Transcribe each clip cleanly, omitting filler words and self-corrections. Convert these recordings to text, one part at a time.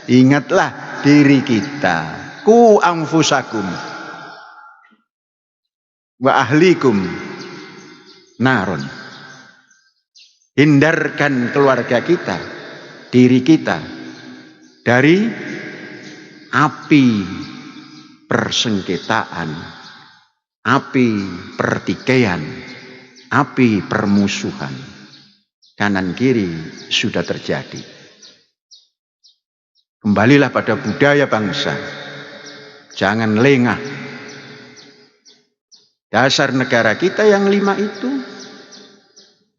Ingatlah diri kita. Ku anfusakum wa ahlikum naron. Hindarkan keluarga kita, diri kita dari api persengketaan, api pertikaian, api permusuhan. Kanan kiri sudah terjadi. Kembalilah pada budaya bangsa. Jangan lengah. Dasar negara kita yang 5 itu,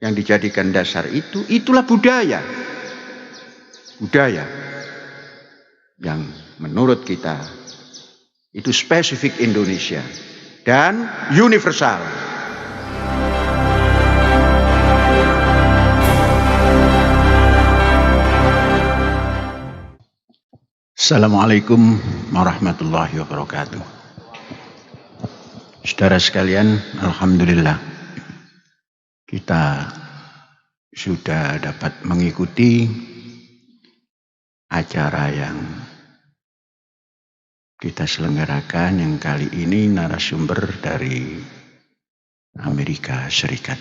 yang dijadikan dasar itu, itulah budaya. Budaya yang menurut kita itu spesifik Indonesia dan universal. Assalamualaikum warahmatullahi wabarakatuh. Saudara sekalian, alhamdulillah kita sudah dapat mengikuti acara yang kita selenggarakan, yang kali ini narasumber dari Amerika Serikat,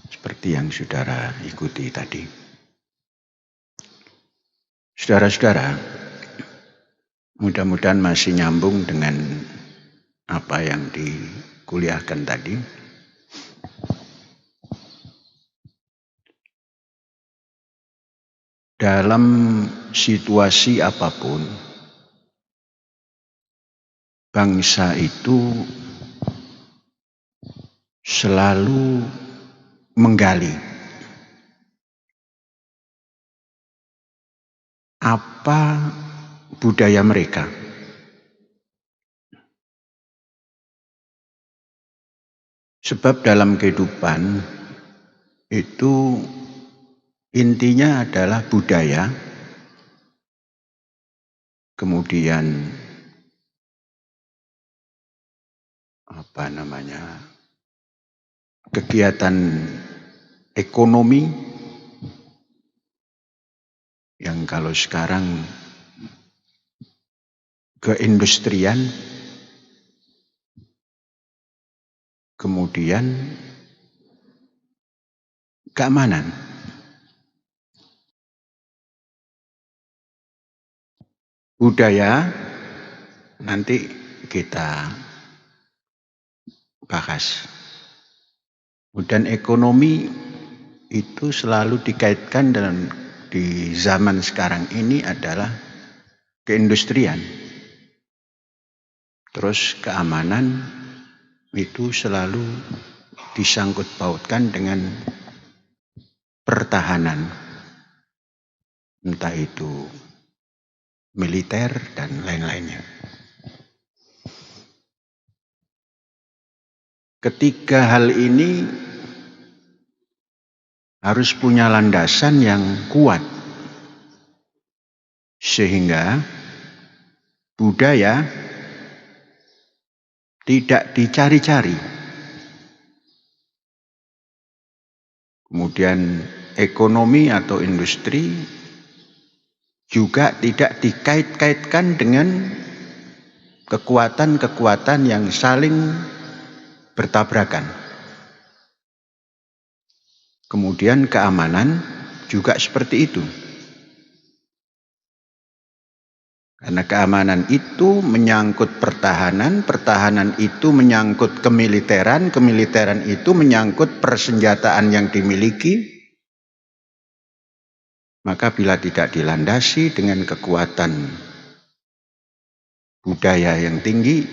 seperti yang saudara ikuti tadi. Saudara-saudara, mudah-mudahan masih nyambung dengan apa yang dikuliahkan tadi. Dalam situasi apapun, bangsa itu selalu menggali apa budaya mereka. Sebab dalam kehidupan itu intinya adalah budaya, kemudian kegiatan ekonomi, yang kalau sekarang keindustrian, kemudian keamanan. Budaya nanti kita bahas. Dan ekonomi itu selalu dikaitkan dengan di zaman sekarang ini adalah keindustrian. Terus keamanan itu selalu disangkut pautkan dengan pertahanan, entah itu militer dan lain-lainnya. Ketiga hal ini harus punya landasan yang kuat, sehingga budaya tidak dicari-cari. Kemudian ekonomi atau industri juga tidak dikait-kaitkan dengan kekuatan-kekuatan yang saling bertabrakan. Kemudian keamanan juga seperti itu. Karena keamanan itu menyangkut pertahanan, pertahanan itu menyangkut kemiliteran, kemiliteran itu menyangkut persenjataan yang dimiliki. Maka bila tidak dilandasi dengan kekuatan budaya yang tinggi,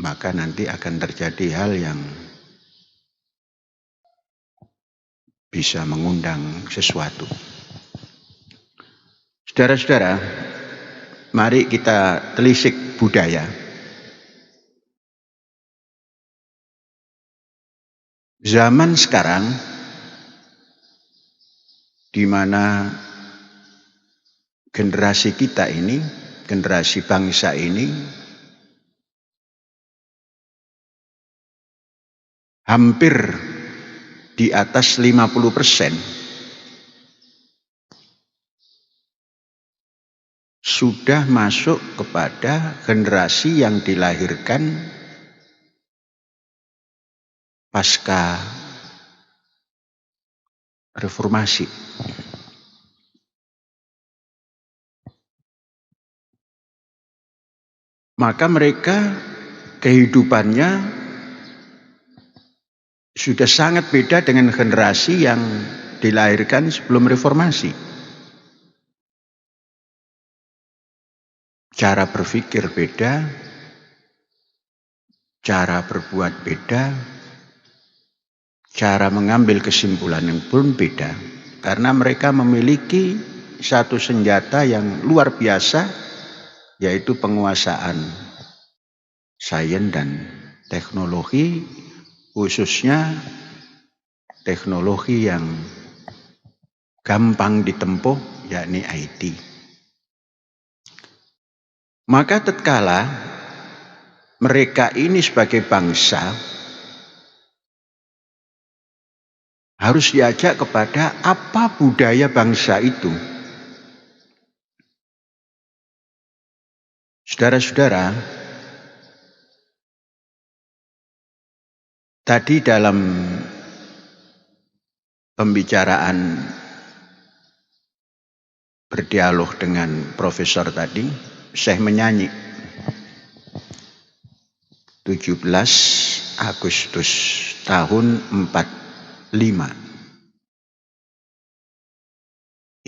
maka nanti akan terjadi hal yang bisa mengundang sesuatu. Saudara-saudara, mari kita telisik budaya. Zaman sekarang, di mana generasi kita ini, generasi bangsa ini, hampir di atas 50% sudah masuk kepada generasi yang dilahirkan pasca reformasi. Maka mereka kehidupannya sudah sangat beda dengan generasi yang dilahirkan sebelum reformasi. Cara berpikir beda, cara berbuat beda, cara mengambil kesimpulan yang pun beda. Karena mereka memiliki satu senjata yang luar biasa, yaitu penguasaan sains dan teknologi, khususnya teknologi yang gampang ditempuh, yakni IT. Maka tatkala mereka ini sebagai bangsa harus diajak kepada apa budaya bangsa itu. Saudara-saudara, tadi dalam pembicaraan berdialog dengan profesor tadi, saya menyanyi 17 Agustus tahun 45.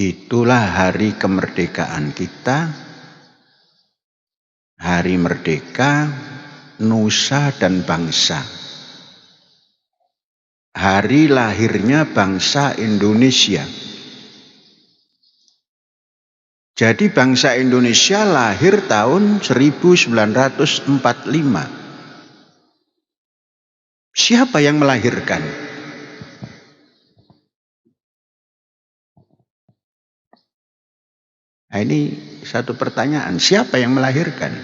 Itulah hari kemerdekaan kita, hari merdeka, nusa dan bangsa. Hari lahirnya bangsa Indonesia. Jadi bangsa Indonesia lahir tahun 1945. Siapa yang melahirkan? Nah, ini satu pertanyaan. Siapa yang melahirkan?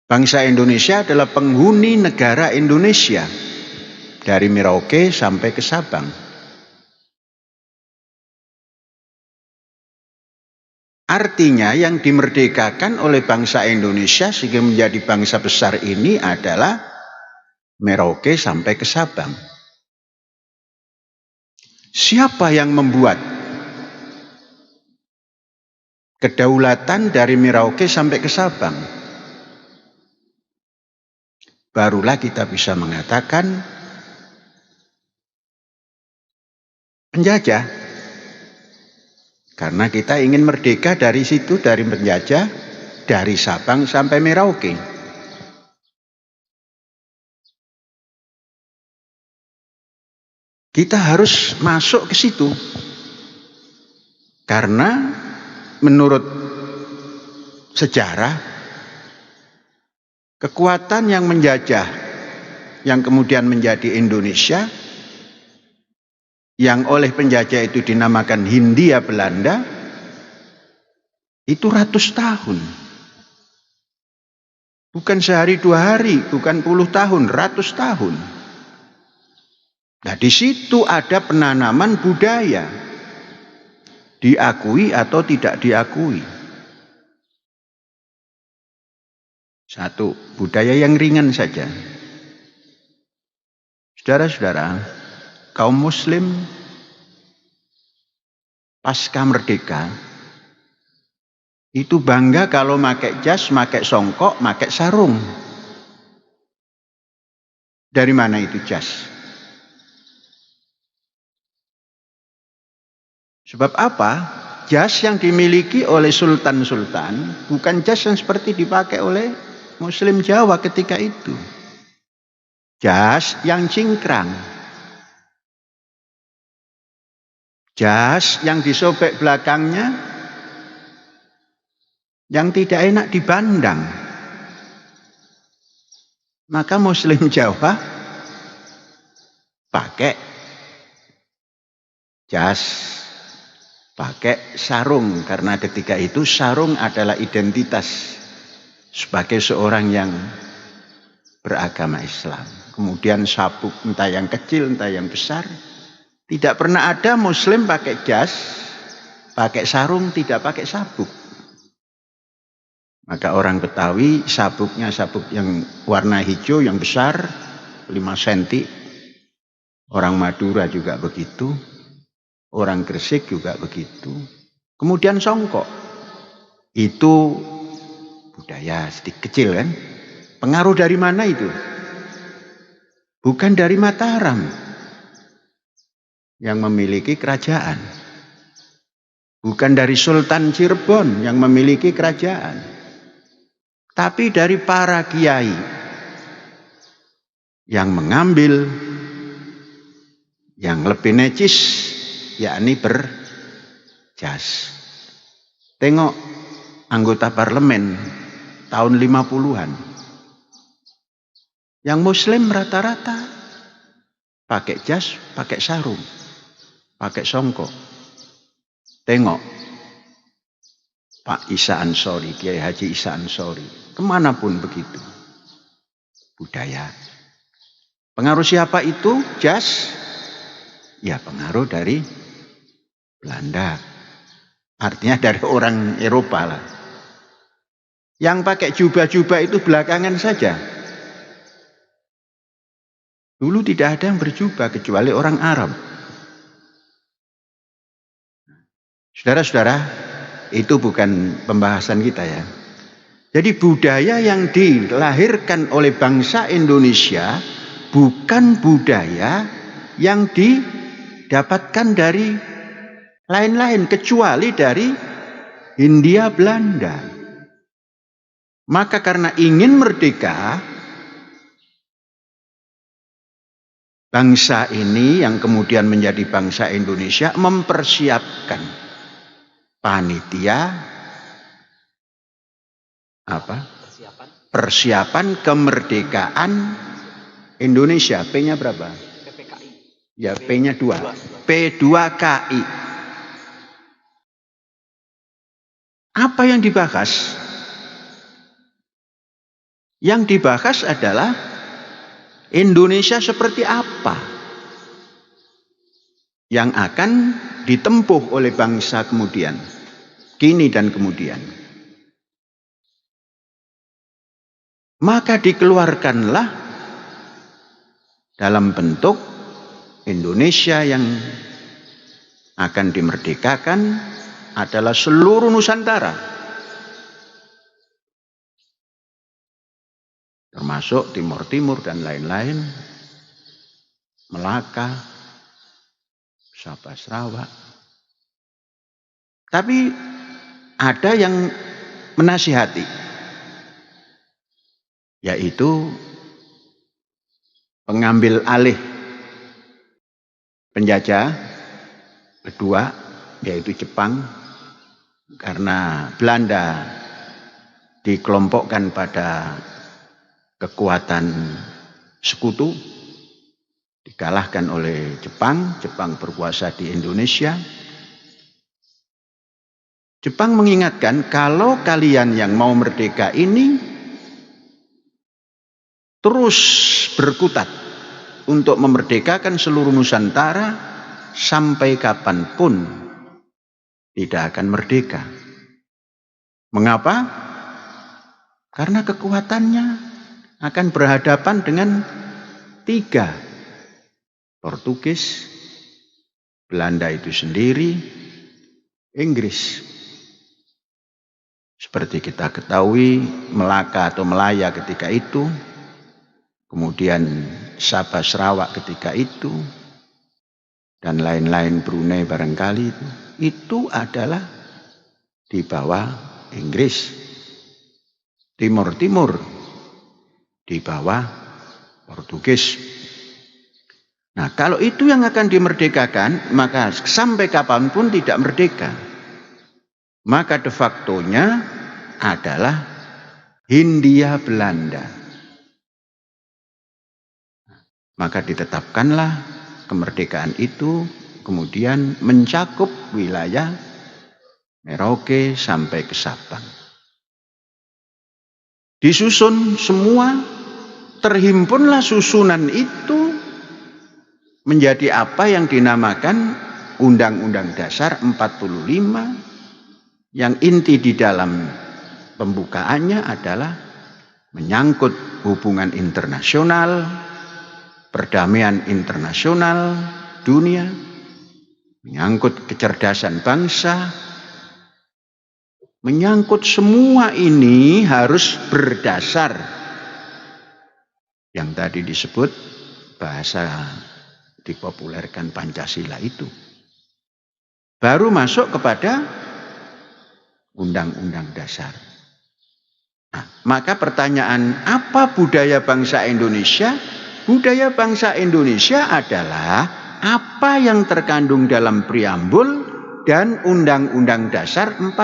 Bangsa Indonesia adalah penghuni negara Indonesia. Dari Merauke sampai ke Sabang. Artinya yang dimerdekakan oleh bangsa Indonesia sehingga menjadi bangsa besar ini adalah Merauke sampai ke Sabang. Siapa yang membuat kedaulatan dari Merauke sampai ke Sabang? Barulah kita bisa mengatakan penjajah. Karena kita ingin merdeka dari situ, dari penjajah, dari Sabang sampai Merauke. Kita harus masuk ke situ. Karena menurut sejarah, kekuatan yang menjajah, yang kemudian menjadi Indonesia, yang oleh penjajah itu dinamakan Hindia Belanda, itu ratus tahun. Bukan sehari dua hari, bukan puluh tahun, ratus tahun. Nah, di situ ada penanaman budaya, diakui atau tidak diakui. Satu, budaya yang ringan saja. Saudara-saudara, kaum muslim pasca merdeka itu bangga kalau pakai jas, pakai songkok, pakai sarung. Dari mana itu jas? Sebab apa? Jas yang dimiliki oleh sultan-sultan bukan jas yang seperti dipakai oleh muslim Jawa ketika itu. Jas yang cingkrang. Jas yang disobek belakangnya, yang tidak enak dipandang. Maka muslim Jawa pakai jas, pakai sarung. Karena ketika itu sarung adalah identitas sebagai seorang yang beragama Islam. Kemudian sabuk, entah yang kecil, entah yang besar. Tidak pernah ada muslim pakai jas pakai sarung, tidak pakai sabuk. Maka orang Betawi sabuknya sabuk yang warna hijau yang besar 5 cm. Orang Madura juga begitu. Orang Gresik juga begitu. Kemudian songkok. Itu budaya sedikit kecil kan. Pengaruh dari mana itu? Bukan dari Mataram yang memiliki kerajaan. Bukan dari Sultan Cirebon yang memiliki kerajaan. Tapi dari para kiai yang mengambil yang lebih necis, yakni berjas. Tengok anggota parlemen tahun 50-an. Yang muslim rata-rata pakai jas, pakai sarung, pakai songkok. Tengok Pak Isa Ansori, Kiai Haji Isa Ansori. Kemanapun begitu. Budaya. Pengaruh siapa itu? Jas? Ya pengaruh dari Belanda. Artinya dari orang Eropa lah. Yang pakai jubah-jubah itu belakangan saja. Dulu tidak ada yang berjubah kecuali orang Arab. Saudara-saudara, itu bukan pembahasan kita ya. Jadi budaya yang dilahirkan oleh bangsa Indonesia bukan budaya yang didapatkan dari lain-lain kecuali dari Hindia Belanda. Maka karena ingin merdeka, bangsa ini yang kemudian menjadi bangsa Indonesia mempersiapkan panitia persiapan kemerdekaan Indonesia. P-nya berapa? PPKI. Ya, P-nya 2. P2KI. Apa yang dibahas? Yang dibahas adalah Indonesia seperti apa yang akan ditempuh oleh bangsa kemudian, kini dan kemudian. Maka dikeluarkanlah dalam bentuk Indonesia yang akan dimerdekakan adalah seluruh Nusantara. Termasuk Timur Timur dan lain-lain, Melaka, Sabah Sarawak. Tapi ada yang menasihati, yaitu pengambil alih penjajah kedua, yaitu Jepang, karena Belanda dikelompokkan pada kekuatan sekutu, dikalahkan oleh Jepang. Jepang berkuasa di Indonesia. Jepang mengingatkan, kalau kalian yang mau merdeka ini terus berkutat untuk memerdekakan seluruh Nusantara, sampai kapanpun tidak akan merdeka. Mengapa? Karena kekuatannya akan berhadapan dengan 3. Portugis, Belanda itu sendiri, Inggris. Seperti kita ketahui, Melaka atau Melaya ketika itu, kemudian Sabah Sarawak ketika itu, dan lain-lain, Brunei barangkali itu adalah di bawah Inggris. Timur Timur di bawah Portugis. Nah, kalau itu yang akan dimerdekakan, maka sampai kapanpun tidak merdeka. Maka de facto-nya adalah Hindia Belanda. Maka ditetapkanlah kemerdekaan itu, kemudian mencakup wilayah Merauke sampai ke Sabang. Disusun semua, terhimpunlah susunan itu menjadi apa yang dinamakan Undang-Undang Dasar 45 yang inti di dalam pembukaannya adalah menyangkut hubungan internasional, perdamaian internasional dunia, menyangkut kecerdasan bangsa, menyangkut semua ini harus berdasar yang tadi disebut bahasa dipopulerkan Pancasila itu. Baru masuk kepada Undang-Undang Dasar. Nah, maka pertanyaan, apa budaya bangsa Indonesia? Budaya bangsa Indonesia adalah apa yang terkandung dalam preambul dan Undang-Undang Dasar 45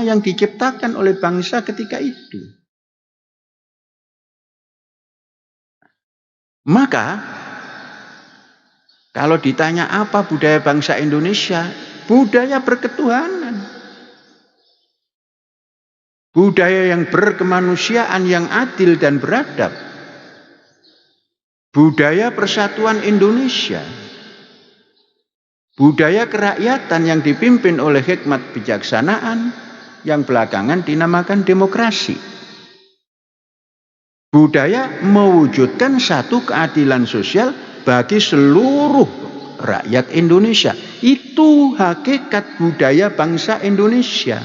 yang diciptakan oleh bangsa ketika itu. Maka, kalau ditanya apa budaya bangsa Indonesia, budaya berketuhanan. Budaya yang berkemanusiaan, yang adil dan beradab. Budaya persatuan Indonesia. Budaya kerakyatan yang dipimpin oleh hikmat bijaksanaan yang belakangan dinamakan demokrasi. Budaya mewujudkan satu keadilan sosial bagi seluruh rakyat Indonesia. Itu hakikat budaya bangsa Indonesia.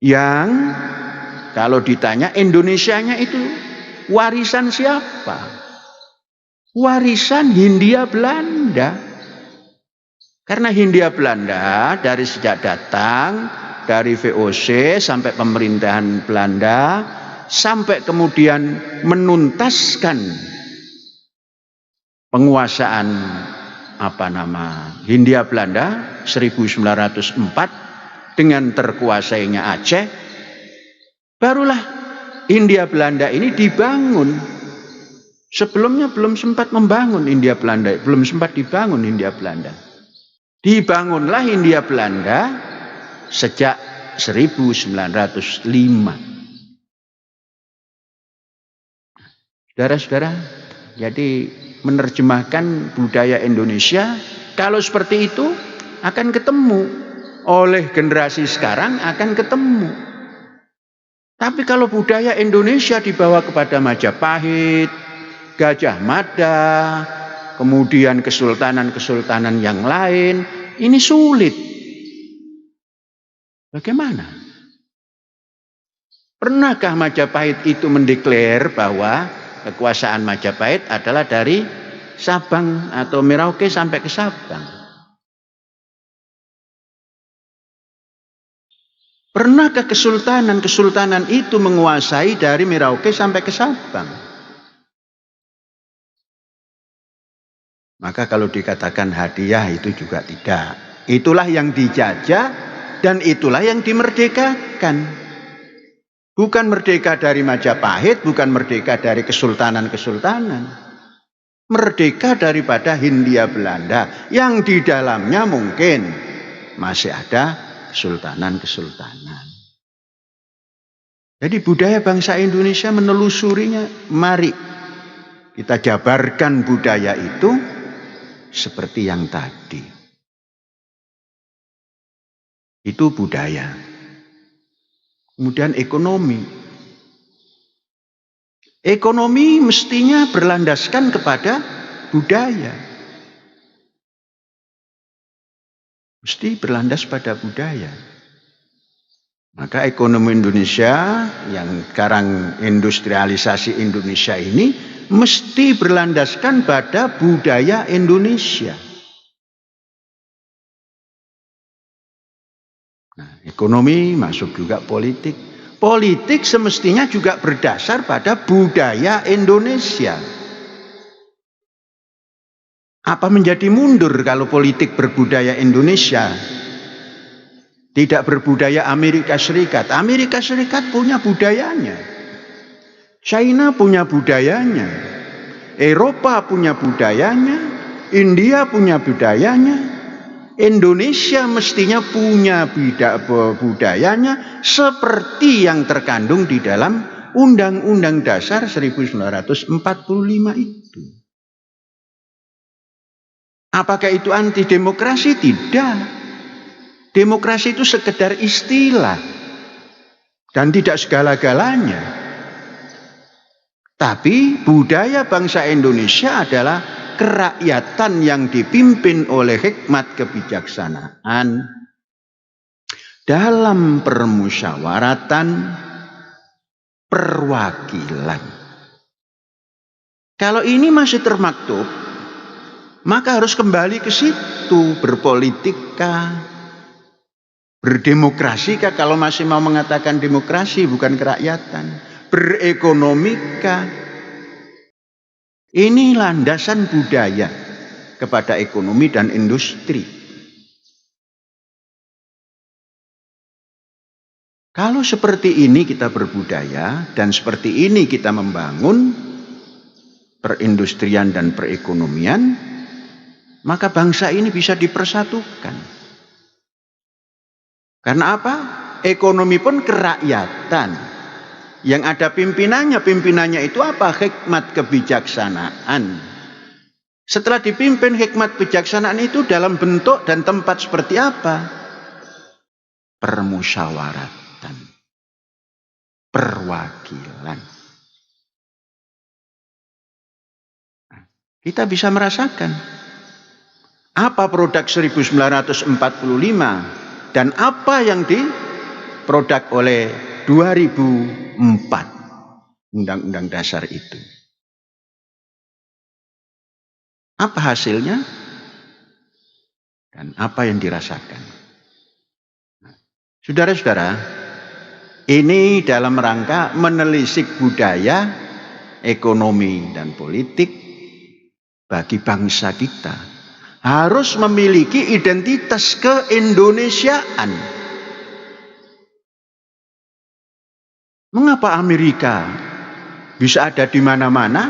Yang kalau ditanya Indonesianya itu warisan siapa? Warisan Hindia Belanda. Karena Hindia Belanda dari sejak datang, dari VOC sampai pemerintahan Belanda, sampai kemudian menuntaskan penguasaan Hindia Belanda 1904 dengan terkuasainya Aceh, barulah Hindia Belanda ini dibangun. Sebelumnya belum sempat membangun Hindia Belanda, belum sempat dibangun Hindia Belanda. Dibangunlah Hindia Belanda sejak 1905. Saudara-saudara, jadi menerjemahkan budaya Indonesia, kalau seperti itu akan ketemu. Oleh generasi sekarang akan ketemu. Tapi kalau budaya Indonesia dibawa kepada Majapahit, Gajah Mada, kemudian kesultanan-kesultanan yang lain, ini sulit. Bagaimana? Pernahkah Majapahit itu mendeklar bahwa kekuasaan Majapahit adalah dari Sabang atau Merauke sampai ke Sabang? Pernahkah kesultanan itu menguasai dari Merauke sampai ke Sabang? Maka kalau dikatakan hadiah itu juga tidak. Itulah yang dijajah dan itulah yang dimerdekakan. Bukan merdeka dari Majapahit, bukan merdeka dari kesultanan-kesultanan. Merdeka daripada Hindia Belanda yang di dalamnya mungkin masih ada kesultanan-kesultanan. Jadi budaya bangsa Indonesia menelusurinya. Mari kita jabarkan budaya itu seperti yang tadi. Itu budaya. Kemudian ekonomi. Ekonomi mestinya berlandaskan kepada budaya. Mesti berlandas pada budaya. Maka ekonomi Indonesia yang sekarang industrialisasi Indonesia ini mesti berlandaskan pada budaya Indonesia. Nah, ekonomi masuk juga politik. Politik semestinya juga berdasar pada budaya Indonesia. Apa menjadi mundur kalau politik berbudaya Indonesia? Tidak berbudaya Amerika Serikat. Amerika Serikat punya budayanya. China punya budayanya. Eropa punya budayanya. India punya budayanya. Indonesia mestinya punya budayanya seperti yang terkandung di dalam Undang-Undang Dasar 1945 itu. Apakah itu anti demokrasi? Tidak. Demokrasi itu sekedar istilah dan tidak segala-galanya. Tapi budaya bangsa Indonesia adalah kerakyatan yang dipimpin oleh hikmat kebijaksanaan dalam permusyawaratan perwakilan. Kalau ini masih termaktub, maka harus kembali ke situ, berpolitika, berdemokrasi kalau masih mau mengatakan demokrasi bukan kerakyatan, berekonomika. Ini landasan budaya kepada ekonomi dan industri. Kalau seperti ini kita berbudaya dan seperti ini kita membangun perindustrian dan perekonomian, maka bangsa ini bisa dipersatukan. Karena apa? Ekonomi pun kerakyatan. Yang ada pimpinannya itu apa? Hikmat kebijaksanaan. Setelah dipimpin hikmat kebijaksanaan itu dalam bentuk dan tempat seperti apa? Permusyawaratan, perwakilan. Kita bisa merasakan apa produk 1945 dan apa yang diproduk oleh 2004 Undang-Undang Dasar itu. Apa hasilnya? Dan apa yang dirasakan? Saudara-saudara, ini dalam rangka menelisik budaya, ekonomi, dan politik bagi bangsa kita. Harus memiliki identitas keindonesiaan. Mengapa Amerika bisa ada di mana-mana?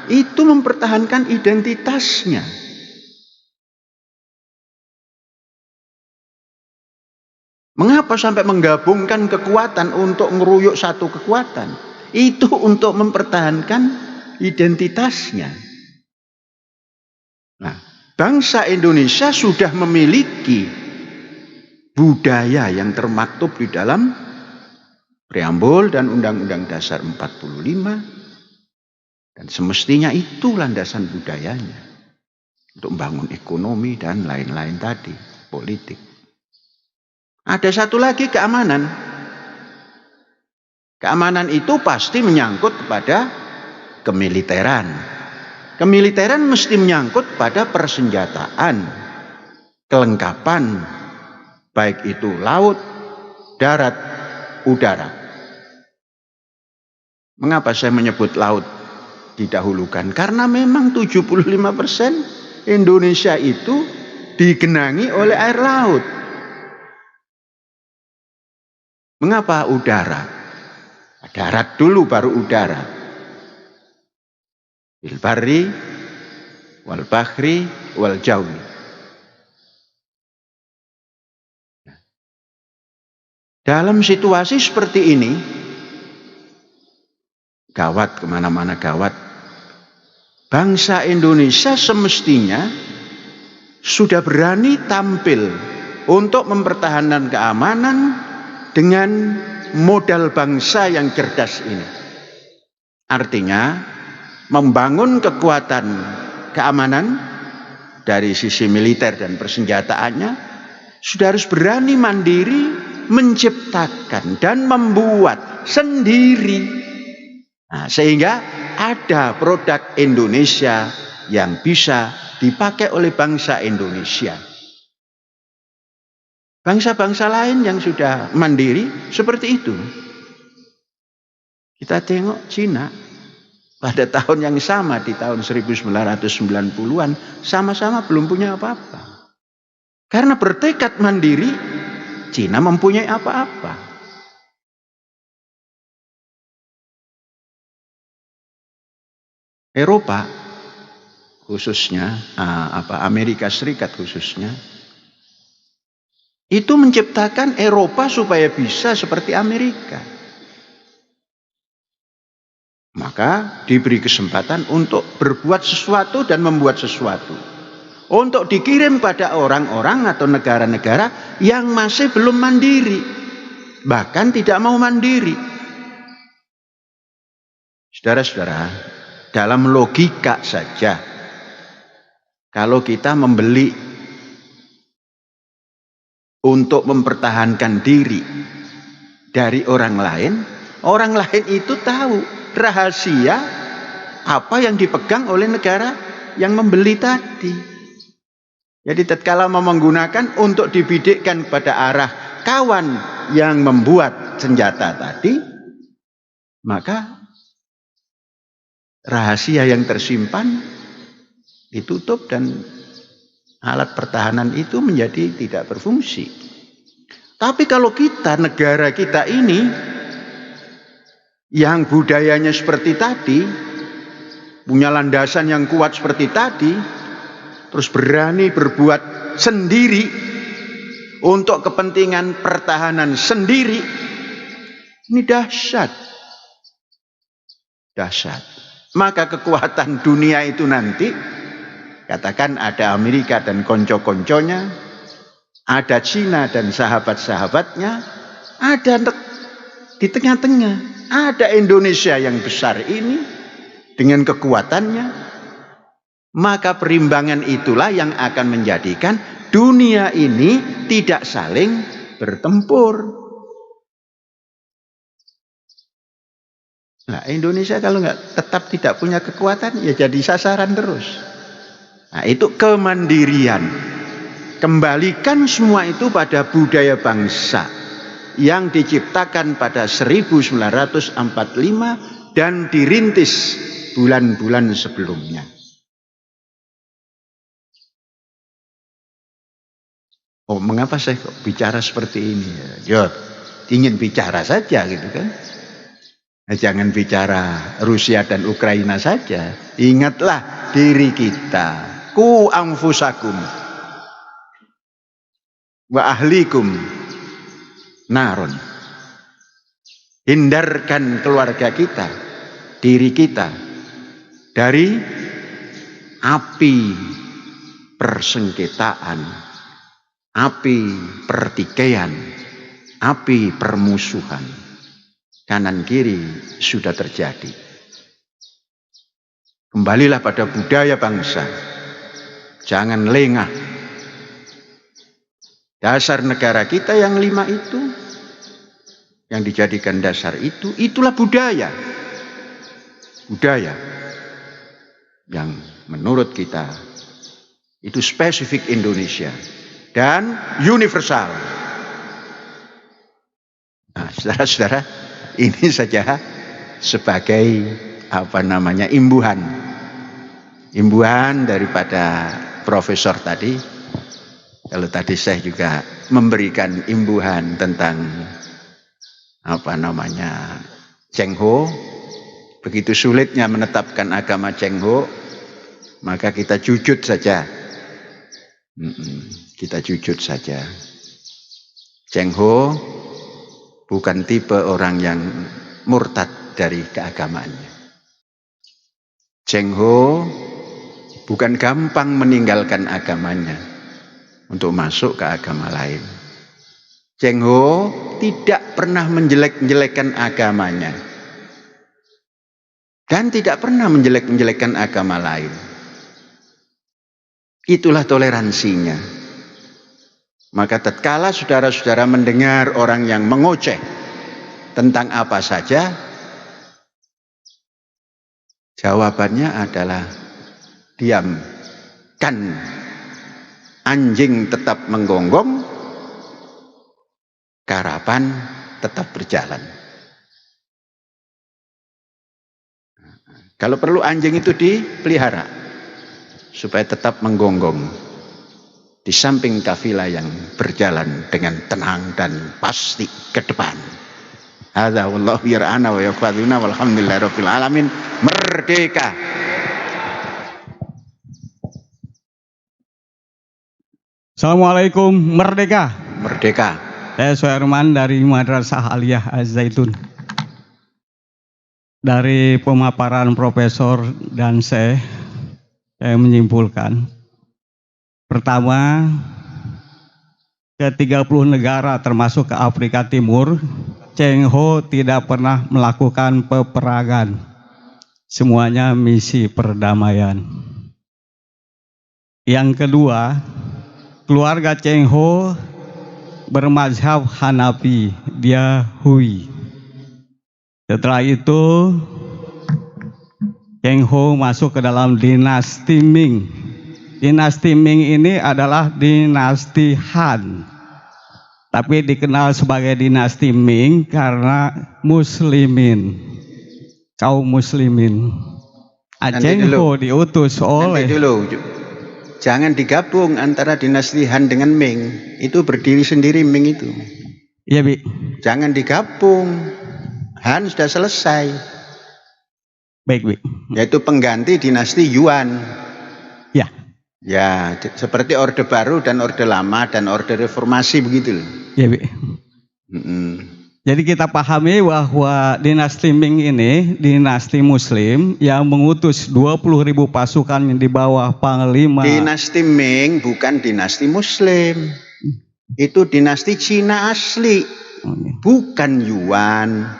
Itu mempertahankan identitasnya. Mengapa sampai menggabungkan kekuatan untuk ngeruyuk satu kekuatan? Itu untuk mempertahankan identitasnya. Nah, bangsa Indonesia sudah memiliki budaya yang termaktub di dalam preambul dan Undang-Undang Dasar 45, dan semestinya itu landasan budayanya untuk membangun ekonomi dan lain-lain tadi, politik. Ada satu lagi, keamanan. Keamanan itu pasti menyangkut kepada kemiliteran. Kemiliteran mesti menyangkut pada persenjataan, kelengkapan, baik itu laut, darat, udara. Mengapa saya menyebut laut didahulukan? Karena memang 75% Indonesia itu digenangi oleh air laut. Mengapa udara? Darat dulu baru udara. Bil barri wal bahri wal jawi. Dalam situasi seperti ini, gawat, kemana-mana gawat, bangsa Indonesia semestinya sudah berani tampil untuk mempertahankan keamanan dengan modal bangsa yang cerdas ini. Artinya membangun kekuatan keamanan dari sisi militer dan persenjataannya sudah harus berani mandiri menciptakan dan membuat sendiri. Nah, sehingga ada produk Indonesia yang bisa dipakai oleh bangsa Indonesia. Bangsa-bangsa lain yang sudah mandiri seperti itu. Kita tengok Cina. Pada tahun yang sama, di tahun 1990-an, sama-sama belum punya apa-apa. Karena bertekad mandiri, Cina mempunyai apa-apa. Eropa, khususnya, Amerika Serikat khususnya, itu menciptakan Eropa supaya bisa seperti Amerika. Maka diberi kesempatan untuk berbuat sesuatu dan membuat sesuatu. untuk dikirim pada orang-orang atau negara-negara yang masih belum mandiri, bahkan tidak mau mandiri. Saudara-saudara, dalam logika saja, kalau kita membeli untuk mempertahankan diri dari orang lain itu tahu rahasia apa yang dipegang oleh negara yang membeli tadi. Jadi tatkala mau menggunakan untuk dibidikkan pada arah kawan yang membuat senjata tadi, maka rahasia yang tersimpan ditutup dan alat pertahanan itu menjadi tidak berfungsi. Tapi kalau kita, negara kita ini yang budayanya seperti tadi, punya landasan yang kuat seperti tadi, terus berani berbuat sendiri untuk kepentingan pertahanan sendiri, ini dahsyat. Dahsyat. Maka kekuatan dunia itu nanti, katakan ada Amerika dan konco-konconya, ada Cina dan sahabat-sahabatnya, ada di tengah-tengah, ada Indonesia yang besar ini dengan kekuatannya. Maka perimbangan itulah yang akan menjadikan dunia ini tidak saling bertempur. Nah, Indonesia kalau tetap tidak punya kekuatan, ya jadi sasaran terus. Nah, itu kemandirian. Kembalikan semua itu pada budaya bangsa yang diciptakan pada 1945 dan dirintis bulan-bulan sebelumnya. Oh, mengapa saya kok bicara seperti ini? Ya, ingin bicara saja gitu kan. Jangan bicara Rusia dan Ukraina saja. Ingatlah diri kita. Ku anfusakum wa ahlikum naron. Hindarkan keluarga kita, diri kita dari api persengketaan, api pertikaian, api permusuhan. Kanan kiri sudah terjadi. Kembalilah pada budaya bangsa. Jangan lengah. Dasar negara kita yang 5 itu, yang dijadikan dasar itu, itulah budaya. Budaya yang menurut kita itu spesifik Indonesia dan universal. Nah, saudara-saudara, ini saja sebagai imbuhan daripada profesor tadi. Kalau tadi saya juga memberikan imbuhan tentang Cheng Ho, begitu sulitnya menetapkan agama Cheng Ho, maka kita jujur saja. Kita jujur saja. Cheng Ho bukan tipe orang yang murtad dari keagamaannya. Cheng Ho bukan gampang meninggalkan agamanya untuk masuk ke agama lain. Cheng Ho tidak pernah menjelek-jelekkan agamanya dan tidak pernah menjelek-jelekkan agama lain. Itulah toleransinya. Maka tatkala saudara-saudara mendengar orang yang mengoceh tentang apa saja, jawabannya adalah diam. Kan anjing tetap menggonggong, karapan tetap berjalan. Kalau perlu anjing itu dipelihara supaya tetap menggonggong di samping kafilah yang berjalan dengan tenang dan pasti ke depan. Hadza wallahu yar'ana wa yahfazuna walhamdulillahirabbil alamin. Merdeka. Assalamualaikum, merdeka. Merdeka. Saya Suherman dari Madrasah Aliyah Az-Zaitun. Dari pemaparan profesor dan saya menyimpulkan Pertama, ke 30 negara termasuk ke Afrika Timur, Cheng Ho tidak pernah melakukan peperangan. Semuanya misi perdamaian. Yang kedua, keluarga Cheng Ho bermazhab Hanafi, dia Hui. Setelah itu, Cheng Ho masuk ke dalam dinasti Ming. Dinasti Ming ini adalah dinasti Han, tapi dikenal sebagai dinasti Ming karena muslimin, kaum muslimin. Cheng Ho diutus oleh... Nanti dulu, jangan digabung antara dinasti Han dengan Ming. Itu berdiri sendiri Ming itu. Iya, Bi. Jangan digabung. Han sudah selesai. Baik, Bi. Yaitu pengganti dinasti Yuan. Ya. Ya, seperti Orde Baru dan Orde Lama dan Orde Reformasi begitu loh. Iya, Bi. Jadi kita pahami bahwa dinasti Ming ini dinasti Muslim yang mengutus 20.000 pasukan yang di bawah Panglima. Dinasti Ming bukan dinasti Muslim. Itu dinasti Cina asli, bukan Yuan.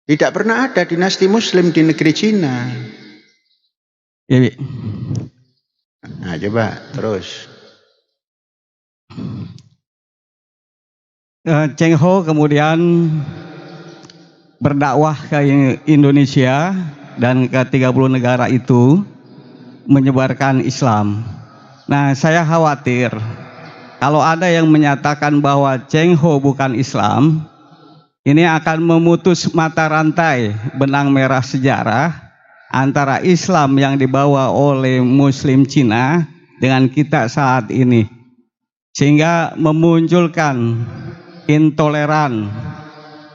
Tidak pernah ada dinasti Muslim di negeri Cina. Iya, Bi. Nah, coba terus. Cheng Ho kemudian berdakwah ke Indonesia dan ke 30 negara itu menyebarkan Islam. Nah, saya khawatir kalau ada yang menyatakan bahwa Cheng Ho bukan Islam, ini akan memutus mata rantai benang merah sejarah antara Islam yang dibawa oleh Muslim Cina dengan kita saat ini, sehingga memunculkan intoleran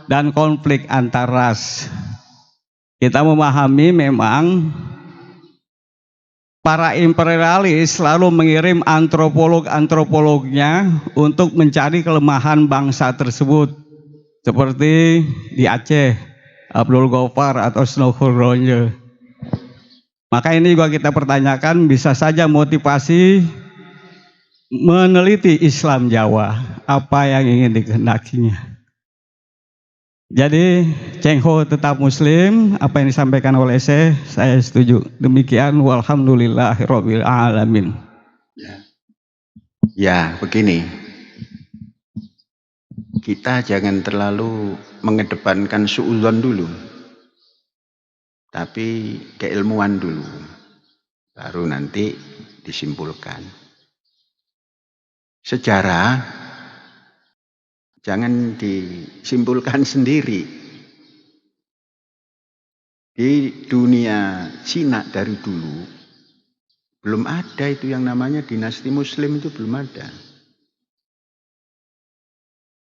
dan konflik antar ras. Kita memahami memang para imperialis selalu mengirim antropolognya untuk mencari kelemahan bangsa tersebut, seperti di Aceh, Abdul Ghaffar atau Snowhornje. Maka ini juga kita pertanyakan, bisa saja motivasi meneliti Islam Jawa, apa yang ingin dikehendakinya. Jadi Cheng Ho tetap Muslim, apa yang disampaikan oleh saya setuju. Demikian, walhamdulillahirabbil alamin. Ya, begini. Kita jangan terlalu mengedepankan suudzon dulu, tapi keilmuan dulu, baru nanti disimpulkan. Sejarah jangan disimpulkan sendiri. Di dunia Cina dari dulu belum ada itu yang namanya dinasti Muslim, itu belum ada.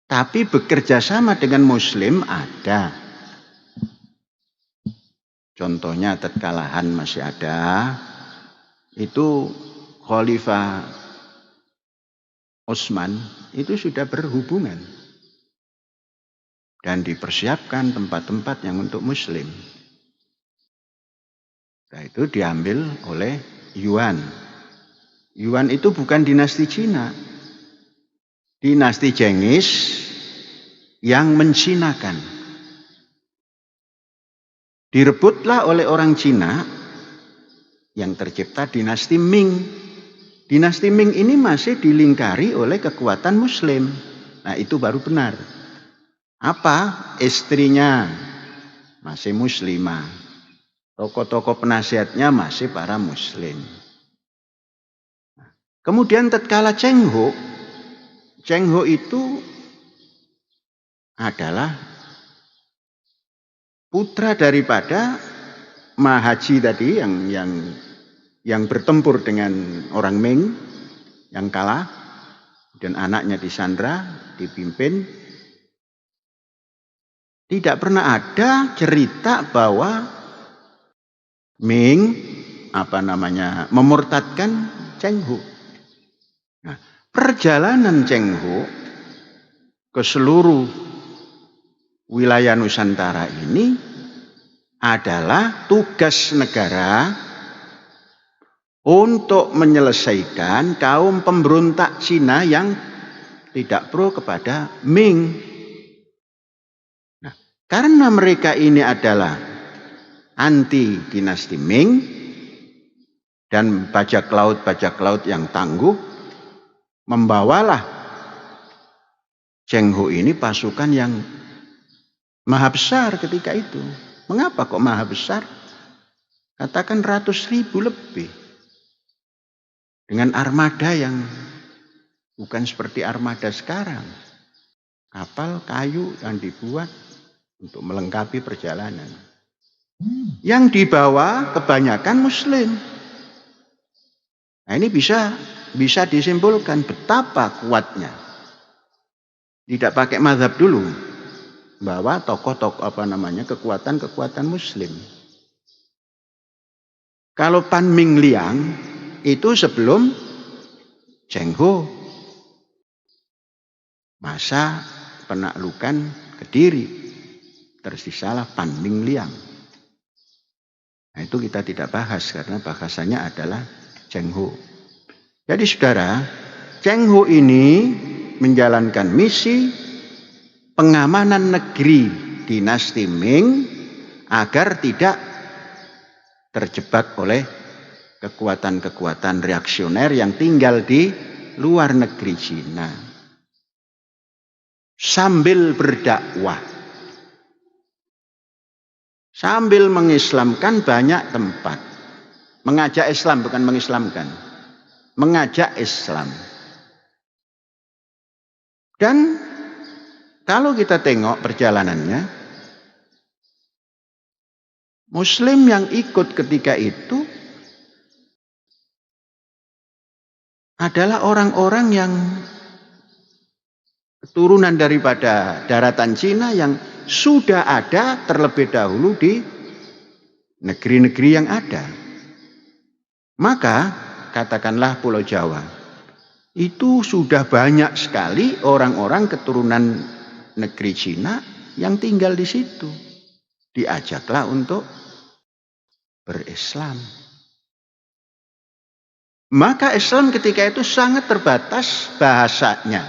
Tapi bekerja sama dengan Muslim ada. Contohnya tatkala Han masih ada, itu Khalifah Utsman itu sudah berhubungan dan dipersiapkan tempat-tempat yang untuk Muslim. Nah, itu diambil oleh Yuan. Yuan itu bukan dinasti Cina. Dinasti Jenghis yang mencinakan. Direbutlah oleh orang Cina yang tercipta dinasti Ming. Dinasti Ming ini masih dilingkari oleh kekuatan Muslim. Nah, itu baru benar. Apa? Istrinya masih muslimah. Tokoh-tokoh penasihatnya masih para Muslim. Kemudian tatkala Cheng Ho itu adalah putra daripada Mahaji tadi yang bertempur dengan orang Ming yang kalah, dan anaknya disandra, dipimpin. Tidak pernah ada cerita bahwa Ming memurtadkan Cheng Ho. Nah, perjalanan Cheng Ho ke seluruh wilayah Nusantara ini adalah tugas negara untuk menyelesaikan kaum pemberontak Cina yang tidak pro kepada Ming. Nah, karena mereka ini adalah anti dinasti Ming dan bajak laut yang tangguh, membawalah Zheng He ini pasukan yang maha besar ketika itu. Mengapa kok maha besar? Katakan 100.000 lebih. Dengan armada yang bukan seperti armada sekarang. Kapal kayu yang dibuat untuk melengkapi perjalanan. Yang dibawa kebanyakan Muslim. Nah, ini bisa disimpulkan betapa kuatnya. Tidak pakai mazhab dulu. Bahwa tokoh-tokoh kekuatan Muslim. Kalau Pan Ming Liang itu sebelum Zheng He, masa penaklukan Kediri, tersisalah Pan Ming Liang. Nah, itu kita tidak bahas karena bahasanya adalah Zheng He. Jadi saudara, Zheng He ini menjalankan misi pengamanan negeri dinasti Ming agar tidak terjebak oleh kekuatan-kekuatan reaksioner yang tinggal di luar negeri Cina. Sambil berdakwah, sambil mengislamkan banyak tempat. Mengajak Islam, bukan mengislamkan. Mengajak Islam. Dan kalau kita tengok perjalanannya, Muslim yang ikut ketika itu adalah orang-orang yang keturunan daripada daratan Cina yang sudah ada terlebih dahulu di negeri-negeri yang ada. Maka katakanlah Pulau Jawa, itu sudah banyak sekali orang-orang keturunan negeri Cina yang tinggal di situ. Diajaklah untuk berislam. Maka Islam ketika itu sangat terbatas bahasanya.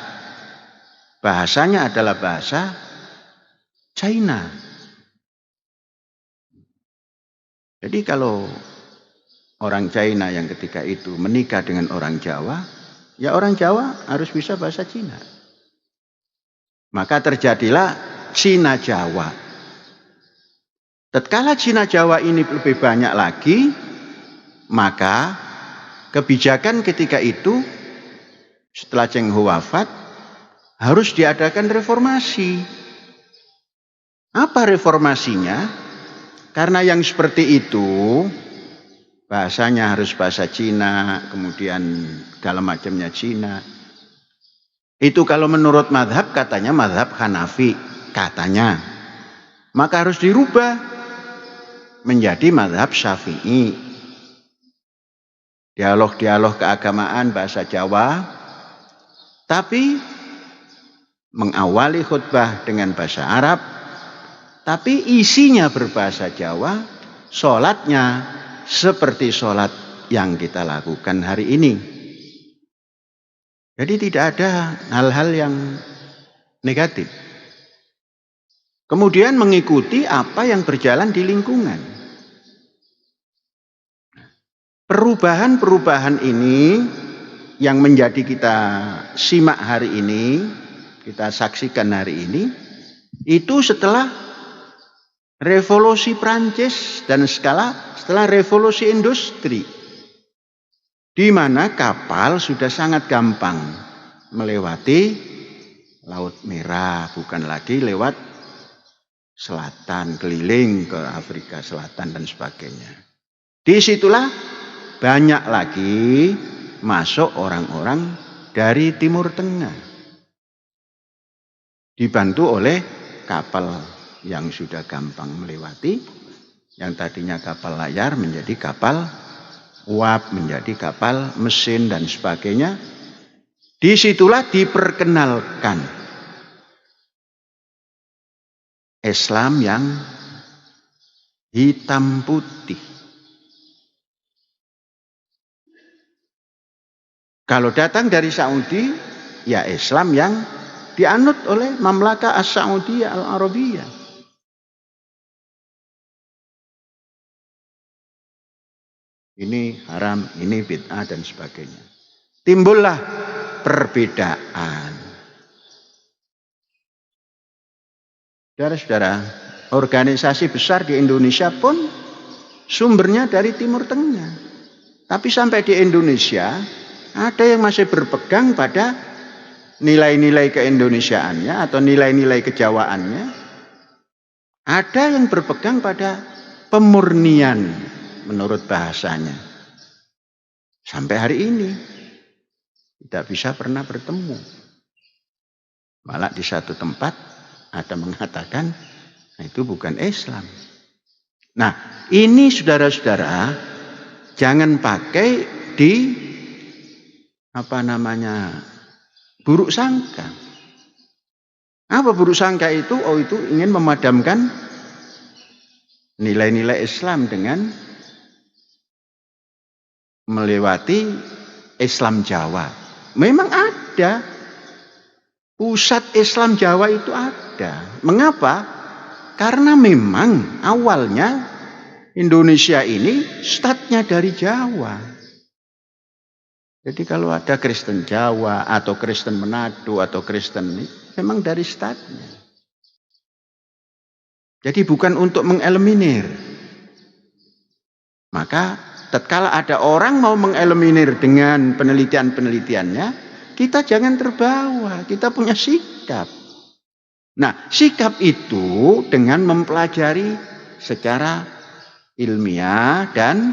Bahasanya adalah bahasa China. Jadi kalau orang China yang ketika itu menikah dengan orang Jawa, ya orang Jawa harus bisa bahasa Cina. Maka terjadilah Cina Jawa. Tatkala Cina Jawa ini lebih banyak lagi, maka kebijakan ketika itu setelah Zheng He wafat harus diadakan reformasi. Apa reformasinya? Karena yang seperti itu bahasanya harus bahasa Cina, kemudian segala macamnya Cina. Itu kalau menurut mazhab katanya mazhab Hanafi katanya. Maka harus dirubah menjadi mazhab Syafi'i. Dialog-dialog keagamaan bahasa Jawa, tapi mengawali khutbah dengan bahasa Arab, tapi isinya berbahasa Jawa, sholatnya seperti sholat yang kita lakukan hari ini. Jadi tidak ada hal-hal yang negatif. Kemudian mengikuti apa yang berjalan di lingkungan. Perubahan-perubahan ini yang menjadi kita simak hari ini, kita saksikan hari ini, itu setelah revolusi Prancis dan setelah revolusi industri. Di mana kapal sudah sangat gampang melewati Laut Merah, bukan lagi lewat selatan, keliling ke Afrika Selatan dan sebagainya. Disitulah banyak lagi masuk orang-orang dari Timur Tengah. Dibantu oleh kapal yang sudah gampang melewati, yang tadinya kapal layar menjadi kapal uap, menjadi kapal mesin dan sebagainya. Disitulah diperkenalkan Islam yang hitam putih. Kalau datang dari Saudi, ya Islam yang dianut oleh Mamlaka As-Saudiyah Al-Arabiyah. Ini haram, ini bid'ah dan sebagainya. Timbullah perbedaan. Saudara-saudara, organisasi besar di Indonesia pun sumbernya dari Timur Tengah. Tapi sampai di Indonesia, ada yang masih berpegang pada nilai-nilai keindonesiaannya atau nilai-nilai kejawaannya. Ada yang berpegang pada pemurnian menurut bahasanya. Sampai hari ini tidak bisa pernah bertemu. Malah di satu tempat ada mengatakan itu bukan Islam. Nah, ini saudara-saudara jangan pakai di buruk sangka. Apa buruk sangka itu? Oh, itu ingin memadamkan nilai-nilai Islam dengan melewati Islam Jawa. Memang ada. Pusat Islam Jawa itu ada. Mengapa? Karena memang awalnya Indonesia ini statnya dari Jawa. Jadi kalau ada Kristen Jawa atau Kristen Manado atau Kristen ini memang dari statnya. Jadi bukan untuk mengeliminir. Maka tatkala ada orang mau mengeliminir dengan penelitian-penelitiannya, kita jangan terbawa, kita punya sikap. Nah, sikap itu dengan mempelajari secara ilmiah dan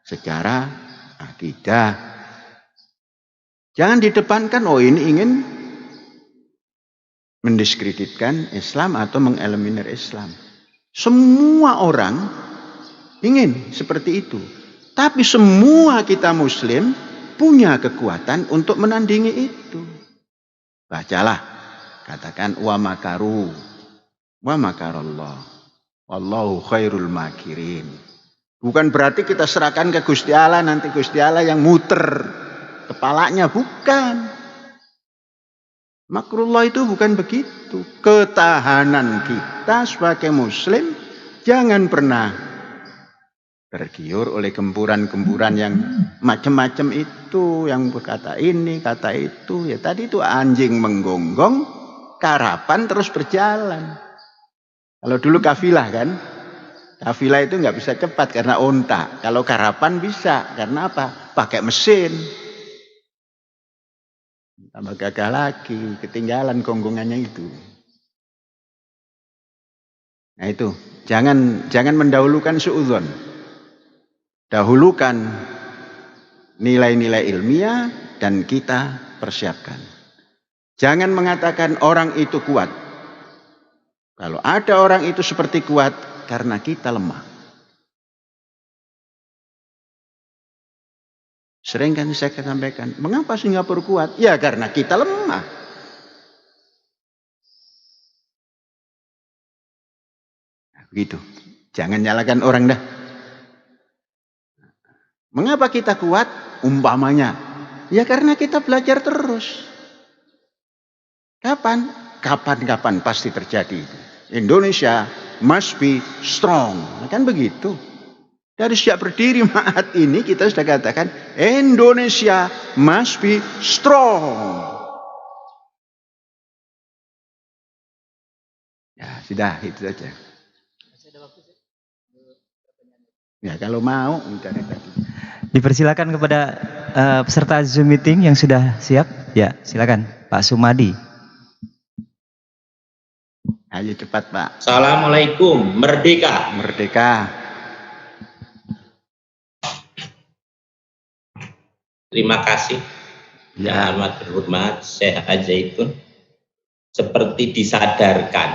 secara akidah. Jangan didepankan, oh ini ingin mendiskreditkan Islam atau mengeliminir Islam. Semua orang ingin seperti itu. Tapi semua kita Muslim punya kekuatan untuk menandingi itu. Bacalah, katakan wa makaru wa makarallah wallahu khairul makirin. Bukan berarti kita serahkan ke Gusti Allah, nanti Gusti Allah yang muter kepalanya, bukan. Makrullah itu bukan begitu. Ketahanan kita sebagai Muslim jangan pernah tergiur oleh gempuran-gempuran yang macam-macam itu, yang berkata ini, kata itu. Ya tadi itu anjing menggonggong, karapan terus berjalan. Kalau dulu kafilah kan, kafilah itu nggak bisa cepat karena onta. Kalau karapan bisa, karena apa? Pakai mesin. Tambah gagal lagi, ketinggalan gonggongannya itu. Nah itu, jangan mendahulukan suudzon. Dahulukan nilai-nilai ilmiah dan kita persiapkan. Jangan mengatakan orang itu kuat. Kalau ada orang itu seperti kuat, karena kita lemah. Sering kan saya sampaikan, mengapa Singapura kuat? Ya karena kita lemah. Nah, begitu. Jangan nyalakan orang dah. Mengapa kita kuat? Umpamanya. Ya karena kita belajar terus. Kapan? Kapan-kapan pasti terjadi. Indonesia must be strong. Nah, kan begitu. Dari sejak berdiri Ma'had ini kita sudah katakan Indonesia must be strong. Ya sudah, itu saja. Ya kalau mau mencari tadi. Dipersilakan kepada peserta Zoom meeting yang sudah siap. Ya, silakan Pak Sumadi. Ayo cepat Pak. Assalamualaikum, merdeka. Merdeka. Terima kasih. Ya. Yang amat berhormat Syekh Al-Zaitun. Seperti disadarkan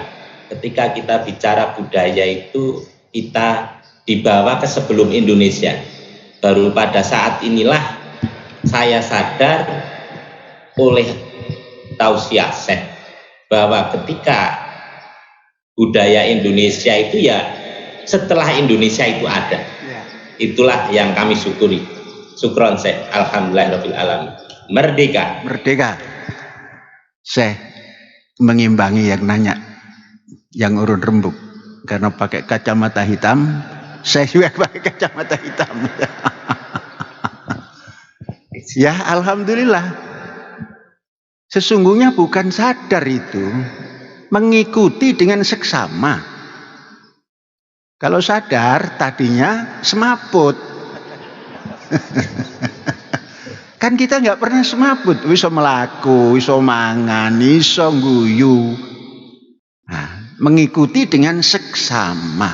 ketika kita bicara budaya itu kita dibawa ke sebelum Indonesia. Baru pada saat inilah saya sadar oleh tausiah Syekh bahwa ketika budaya Indonesia itu ya setelah Indonesia itu ada. Itulah yang kami syukuri. Syukron Syekh. Alhamdulillahirabbil alamin. Merdeka. Merdeka. Syekh mengimbangi yang nanya, yang urun rembuk. Karena pakai kacamata hitam, saya juga pakai kacamata hitam. Ya alhamdulillah. Sesungguhnya bukan sadar itu, mengikuti dengan seksama. Kalau sadar tadinya semaput. Kan kita nggak pernah semaput, iso melaku, iso mangan, iso guyu. Nah, mengikuti dengan seksama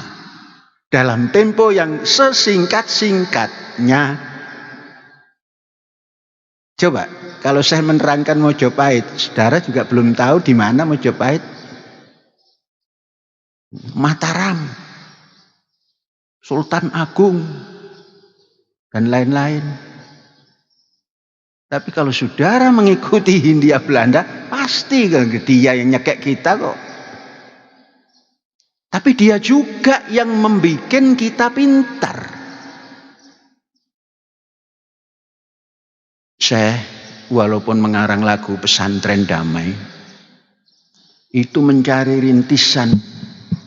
dalam tempo yang sesingkat-singkatnya. Coba kalau saya menerangkan Mojopahit, saudara juga belum tahu di mana Mojopahit. Mataram, Sultan Agung, dan lain-lain. Tapi kalau saudara mengikuti Hindia Belanda, pasti dia yang nyekek kita kok. Tapi dia juga yang membuat kita pintar. Syekh walaupun mengarang lagu Pesantren Damai, itu mencari rintisan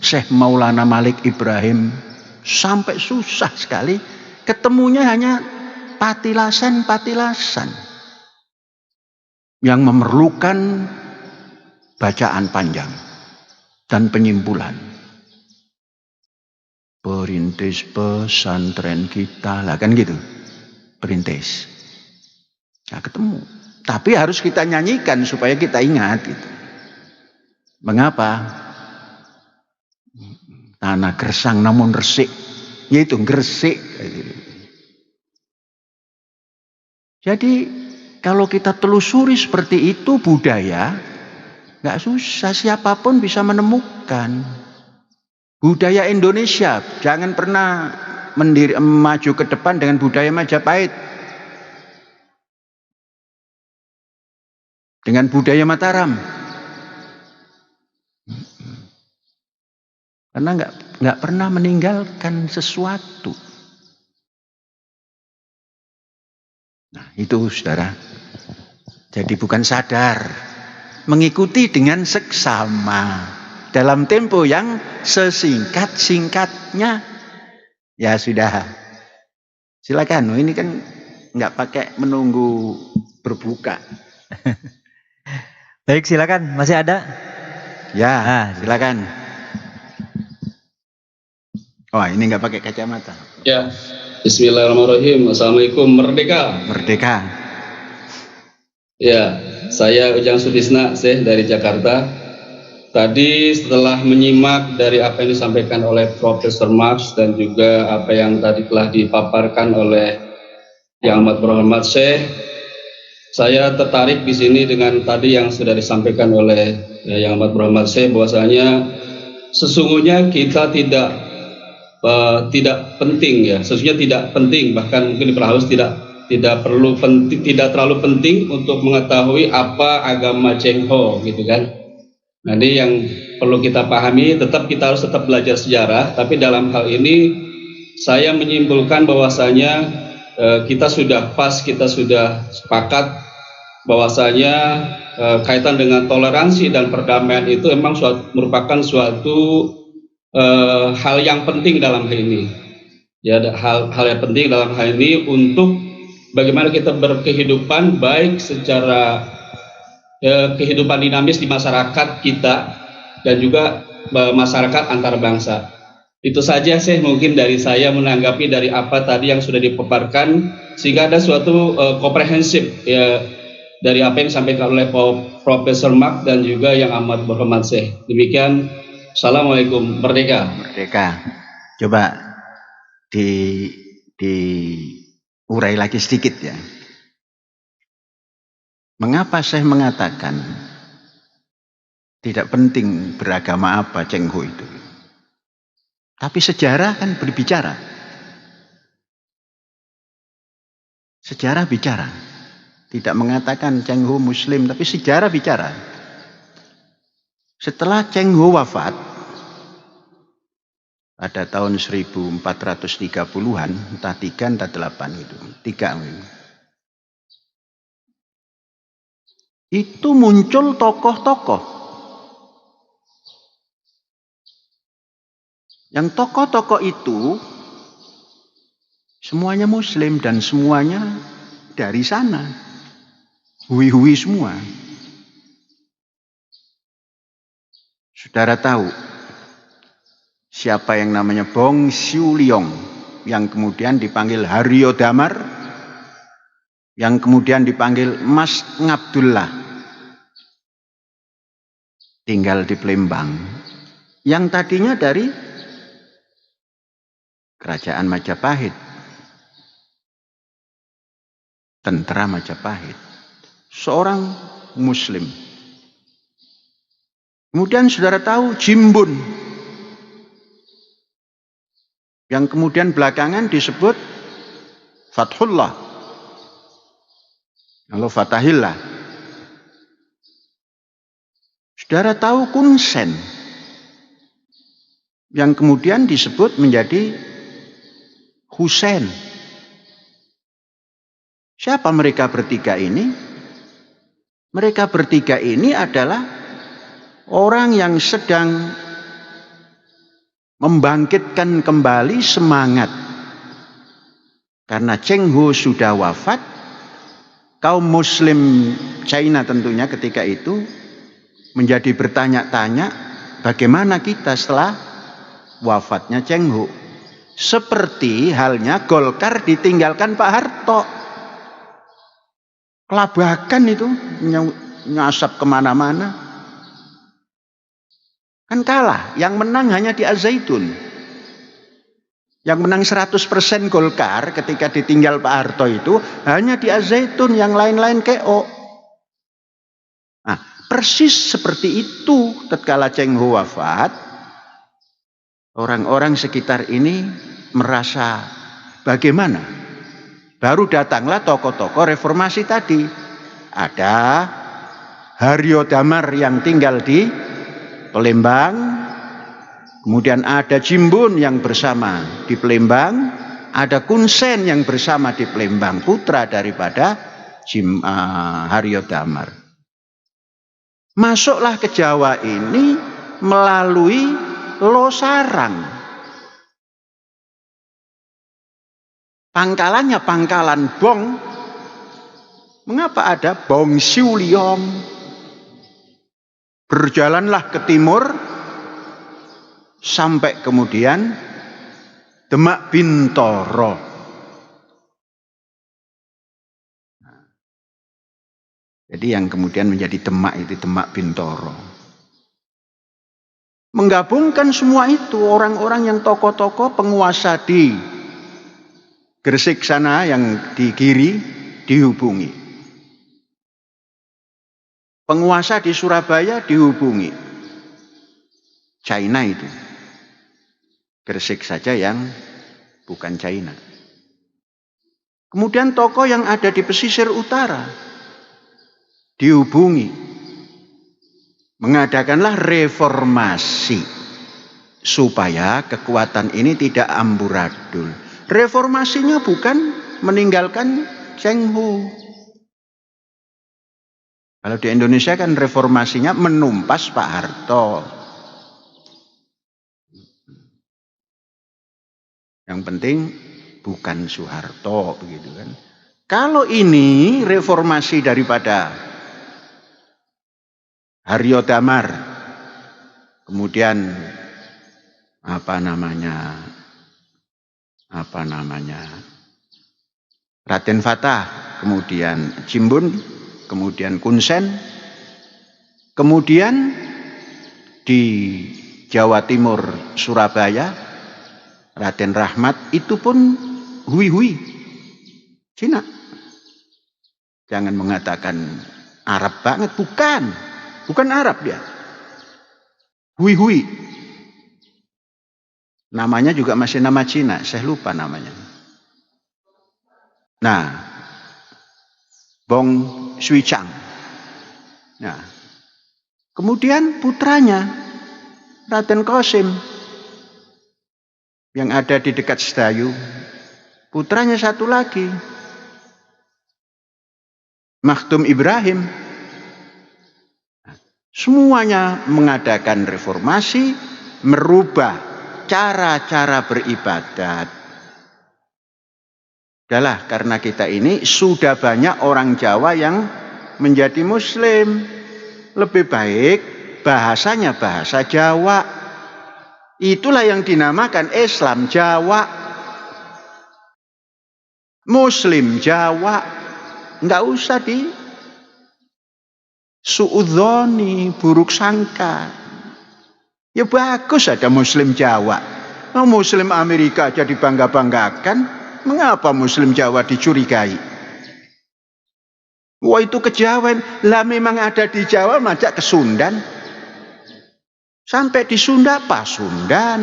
Syekh Maulana Malik Ibrahim sampai susah sekali. Ketemunya hanya patilasan yang memerlukan bacaan panjang dan penyimpulan. Perintis pesantren kita lah, kan gitu. Perintis. Nah, ketemu. Tapi harus kita nyanyikan supaya kita ingat gitu. Mengapa? Tanah gersang namun resik. Yaitu gresik. Jadi kalau kita telusuri seperti itu budaya, nggak susah, siapapun bisa menemukan. Budaya Indonesia, jangan pernah maju ke depan dengan budaya Majapahit. Dengan budaya Mataram. Karena nggak pernah meninggalkan sesuatu. Nah, itu saudara. Jadi bukan sadar, mengikuti dengan seksama dalam tempo yang sesingkat-singkatnya. Ya sudah, silakan. Ini kan nggak pakai menunggu berbuka. Baik, silakan. Masih ada? Ya, silakan. Oh, ini nggak pakai kacamata. Ya, Bismillahirrahmanirrahim. Assalamualaikum. Merdeka. Merdeka. Ya, saya Ujang Sudisna, Syekh dari Jakarta. Tadi setelah menyimak dari apa yang disampaikan oleh Profesor Max dan juga apa yang tadi telah dipaparkan oleh Yang Amat Berhormat Syekh, saya tertarik di sini dengan tadi yang sudah disampaikan oleh Yang Amat Berhormat Syekh, bahwasanya sesungguhnya kita tidak penting ya, sesungguhnya tidak penting, bahkan mungkin diperhalus tidak terlalu penting untuk mengetahui apa agama Cengho gitu kan. Nah, ini yang perlu kita pahami, kita harus tetap belajar sejarah, tapi dalam hal ini saya menyimpulkan bahwasanya kita sudah sepakat bahwasanya kaitan dengan toleransi dan perdamaian itu memang merupakan suatu hal yang penting dalam hal ini. Ya, hal yang penting dalam hal ini untuk bagaimana kita berkehidupan baik secara kehidupan dinamis di masyarakat kita dan juga masyarakat antar bangsa. Itu saja sih mungkin dari saya menanggapi dari apa tadi yang sudah dipaparkan, sehingga ada suatu komprehensif ya dari apa yang disampaikan oleh Profesor Mak dan juga Yang Amat Berhormat Syekh. Demikian. Assalamualaikum. Merdeka. Merdeka. Coba urai lagi sedikit ya. Mengapa Syekh mengatakan tidak penting beragama apa Cengho itu? Tapi sejarah kan berbicara. Sejarah bicara. Tidak mengatakan Cengho Muslim, tapi sejarah bicara. Setelah Cengho wafat, pada tahun 1430-an, entah 3 entah 8 itu. 3 itu. Itu muncul tokoh-tokoh. Yang tokoh-tokoh itu semuanya Muslim dan semuanya dari sana. Hui-hui semua. Saudara tahu siapa yang namanya Bong Siu Liong yang kemudian dipanggil Haryo Damar, yang kemudian dipanggil Mas Ngabdullah, tinggal di Palembang, yang tadinya dari Kerajaan Majapahit, tentara Majapahit, seorang Muslim. Kemudian saudara tahu Jimbun, yang kemudian belakangan disebut Fathullah, lalu Fatahillah. Saudara tahu Kun Sen, yang kemudian disebut menjadi Husain. Siapa mereka bertiga ini? Mereka bertiga ini adalah orang yang sedang membangkitkan kembali semangat. Karena Cheng Ho sudah wafat, kaum Muslim China tentunya ketika itu menjadi bertanya-tanya bagaimana kita setelah wafatnya Cheng Ho. Seperti halnya Golkar ditinggalkan Pak Harto. Kelabakan itu, nyasap kemana-mana. Kan kalah, yang menang hanya di Az-Zaitun. Yang menang 100% Golkar ketika ditinggal Pak Harto itu hanya di Az-Zaitun, yang lain-lain KO. Nah, persis seperti itu tatkala Cheng Ho wafat, orang-orang sekitar ini merasa bagaimana? Baru datanglah tokoh-tokoh reformasi tadi. Ada Haryo Damar yang tinggal di Palembang, kemudian ada Jimbun yang bersama di Palembang, ada Kun Sen yang bersama di Palembang, putra daripada Haryo Damar. Masuklah ke Jawa ini melalui Losarang. Pangkalannya pangkalan Bong. Mengapa ada Bong Siu Liong? Berjalanlah ke timur sampai kemudian Demak Bintoro. Jadi yang kemudian menjadi Demak itu Demak Bintoro. Menggabungkan semua itu orang-orang yang tokoh-tokoh penguasa di Gresik sana yang di kiri dihubungi. Penguasa di Surabaya dihubungi. China itu. Gresik saja yang bukan China. Kemudian tokoh yang ada di pesisir utara dihubungi. Mengadakanlah reformasi supaya kekuatan ini tidak amburadul. Reformasinya bukan meninggalkan Cheng Ho. Kalau di Indonesia kan reformasinya menumpas Pak Harto. Yang penting bukan Soeharto, begitu kan. Kalau ini reformasi daripada Haryo Damar, kemudian Raden Fatah, kemudian Jimbun, kemudian Kun Sen, kemudian di Jawa Timur Surabaya Raden Rahmat, itu pun hui-hui Cina. Jangan mengatakan Arab banget, bukan Arab dia, hui-hui. Namanya juga masih nama Cina, saya lupa namanya. Nah, Bong Suicang. Nah, kemudian putranya Raden Qasim. yang ada di dekat Sedayu. Putranya satu lagi, Maktum Ibrahim. Semuanya mengadakan reformasi, merubah cara-cara beribadat. Adalah karena kita ini sudah banyak orang Jawa yang menjadi Muslim. Lebih baik bahasanya bahasa Jawa. Itulah yang dinamakan Islam Jawa. Muslim Jawa. Enggak usah di suudzoni, buruk sangka. Ya bagus ada Muslim Jawa. Muslim Amerika aja dibangga-banggakan. Mengapa Muslim Jawa dicurigai? Wah itu kejawen. Lah memang ada di Jawa, majak ke Sundan. Sampai di Sunda Pasundan.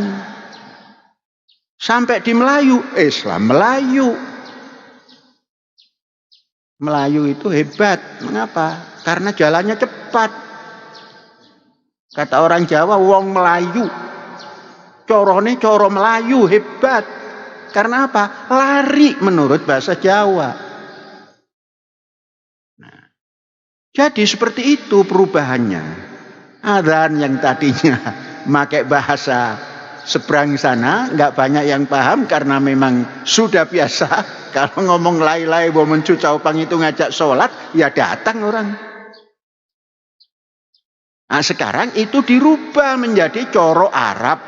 Sampai di Melayu, Islam Melayu. Melayu itu hebat. Mengapa? Karena jalannya cepat. Kata orang Jawa, wong Melayu. Corone coro Melayu, hebat. Karena apa? Lari menurut bahasa Jawa. Nah, jadi seperti itu perubahannya. Adzan yang tadinya pakai bahasa seberang sana, nggak banyak yang paham karena memang sudah biasa. Kalau ngomong lai-lai bawa mencucau pang itu ngajak sholat, ya datang orang. Nah sekarang itu dirubah menjadi coro Arab.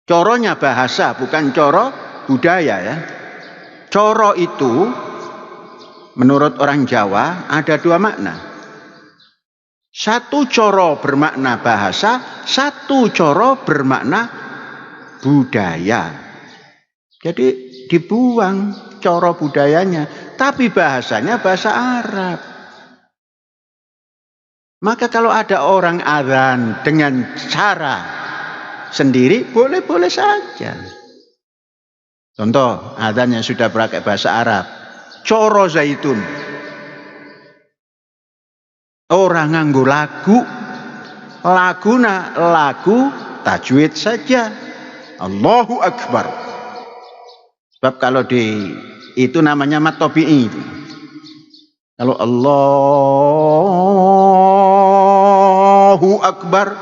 Coronya bahasa, bukan coro budaya ya. Coro itu menurut orang Jawa ada dua makna. Satu coro bermakna bahasa, satu coro bermakna budaya. Jadi dibuang coro budayanya, tapi bahasanya bahasa Arab. Maka kalau ada orang adzan dengan cara sendiri, boleh-boleh saja. Contoh, adzan yang sudah pakai bahasa Arab. Coro zaitun. Orang nganggo lagu. Laguna lagu tajwid saja. Allahu Akbar. Sebab kalau di itu namanya mat tabi'i. Kalau Allahu Akbar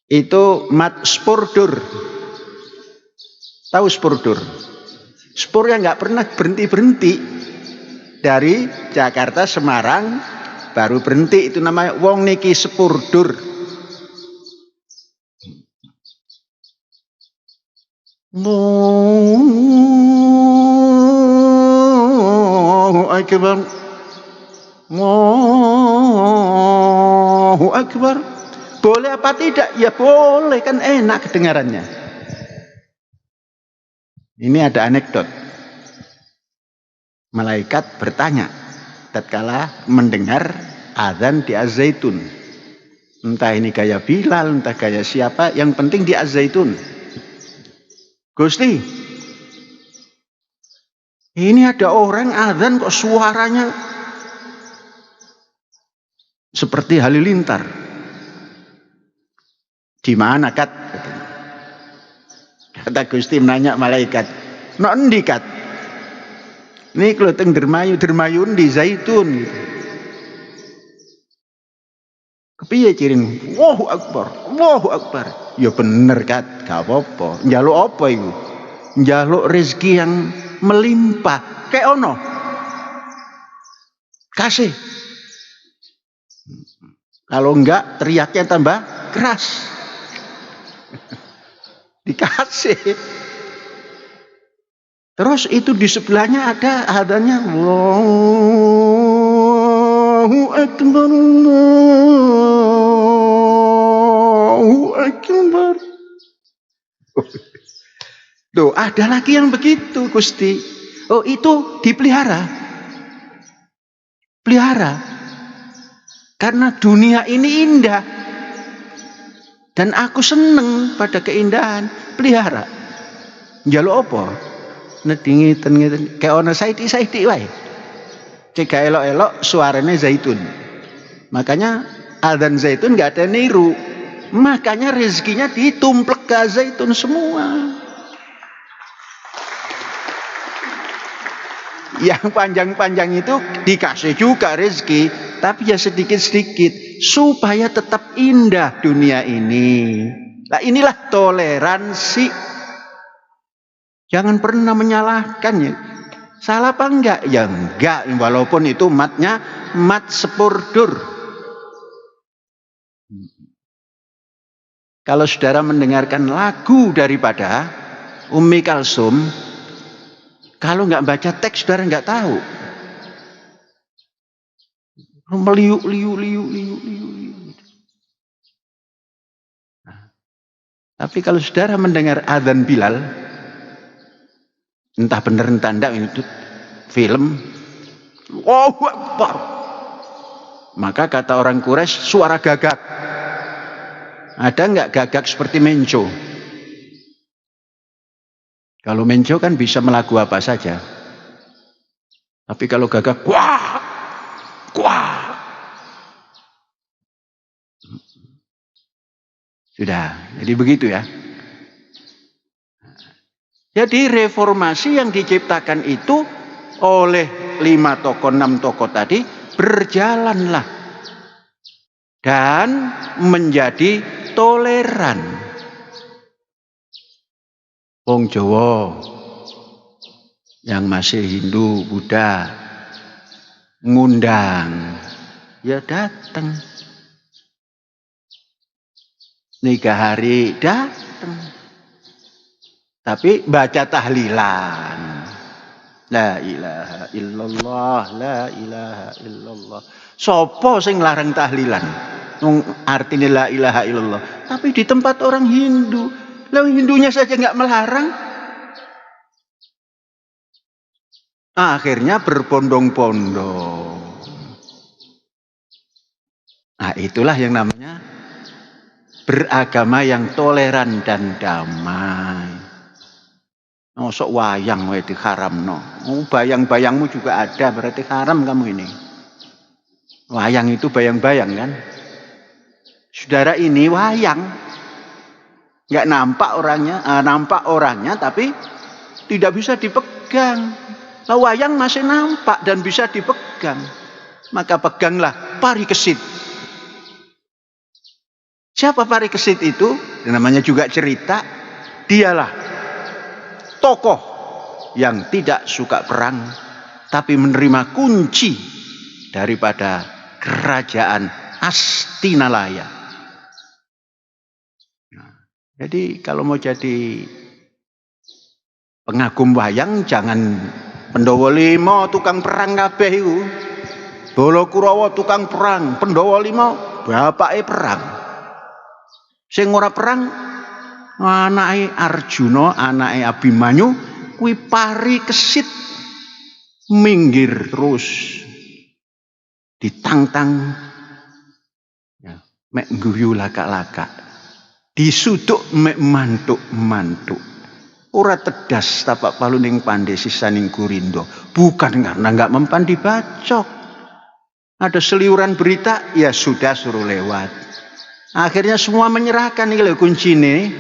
itu mat spurdur. Tahu spurdur? Spur yang nggak pernah berhenti-berhenti dari Jakarta Semarang baru berhenti, itu namanya wong niki spurdur. Allahu Akbar. Allahu Akbar. Boleh apa tidak? Ya boleh, kan enak kedengarannya. Ini ada anekdot. Malaikat bertanya tatkala mendengar azan di Az-Zaitun. Entah ini gaya Bilal, entah gaya siapa, yang penting di Az-Zaitun. Gusti, ini ada orang azan kok suaranya seperti halilintar. Di mana kat? Kata Gusti menanya malaikat, "No endi kat?" Ini kalau teng dermayun di Zaitun gitu. Kepiye ciring? Allahu Akbar, Allahu Akbar. Ya bener kat, gak apa-apa. Njaluk apa iku? Njaluk rezeki yang melimpah. Kayak ono. Kasih. Kalau enggak teriaknya tambah keras. Dikasih. Terus itu di sebelahnya ada adanya Allahu Akbar, Allahu Akbar. Tuh ada lagi yang begitu Gusti. Oh itu dipelihara. Pelihara. Karena dunia ini indah. Dan aku seneng pada keindahan. Pelihara. Njaluk apa? Nedingi ten kayak ono saiti wae. Cek elok-elok suaranya zaitun. Makanya adzan zaitun enggak ada niru. Makanya rezekinya ditumplek surga zaitun semua. Yang panjang-panjang itu dikasih juga rezeki, tapi ya sedikit-sedikit supaya tetap indah dunia ini. Nah, inilah toleransi. Jangan pernah menyalahkan ya. Salah apa enggak? Ya enggak, walaupun itu matnya mat sepurdur. Kalau saudara mendengarkan lagu daripada Ummi Kalsum, kalau nggak baca teks, saudara nggak tahu. Meliuk. Nah, tapi kalau saudara mendengar adzan Bilal, entah benar entah enggak itu film, Allahu Akbar. Maka kata orang Quraisy, suara gagak. Ada nggak gagak seperti Menco? Kalau Menco kan bisa melagu apa saja. Tapi kalau gagak, wah. Sudah, jadi begitu ya. Jadi reformasi yang diciptakan itu oleh 5 tokoh, 6 tokoh tadi berjalanlah. Dan menjadi toleran. Wong Jawa yang masih Hindu, Buddha ngundang, ya datang. Nikah hari datang. Tapi baca tahlilan. La ilaha illallah, la ilaha illallah. Sopo sing larang tahlilan? Artinya la ilaha illallah. Tapi di tempat orang Hindu, lalu Hindunya saja nggak melarang. Akhirnya berbondong-bondong. Nah, itulah yang namanya beragama yang toleran dan damai. Masuk wayang itu haram no. Bayang-bayangmu juga ada, berarti haram kamu ini. Wayang itu bayang-bayang kan? Saudara ini wayang. Nggak nampak orangnya, tapi tidak bisa dipegang. Nah, wayang masih nampak dan bisa dipegang. Maka peganglah parikesit. Siapa parikesit itu? Namanya juga cerita. Dialah tokoh yang tidak suka perang, tapi menerima kunci daripada kerajaan Astinalaya. Jadi kalau mau jadi pengagum wayang, jangan Pandhawa 5 tukang perang kabeh iku. Balakurawa tukang perang, Pandhawa 5 bapake perang. Sing ora perang anake Arjuna, anake Abimanyu kuwi parikesit minggir terus. Ditantang ya, mek guyu laka-laka. Disuduk mek mantuk-mantuk. Ora tedas tapak paluning pandhe sisaning Gurindo. Bukan karena enggak mempan dibacok. Ada seliuran berita, ya sudah suruh lewat. Akhirnya semua menyerahkan iki lho kuncine.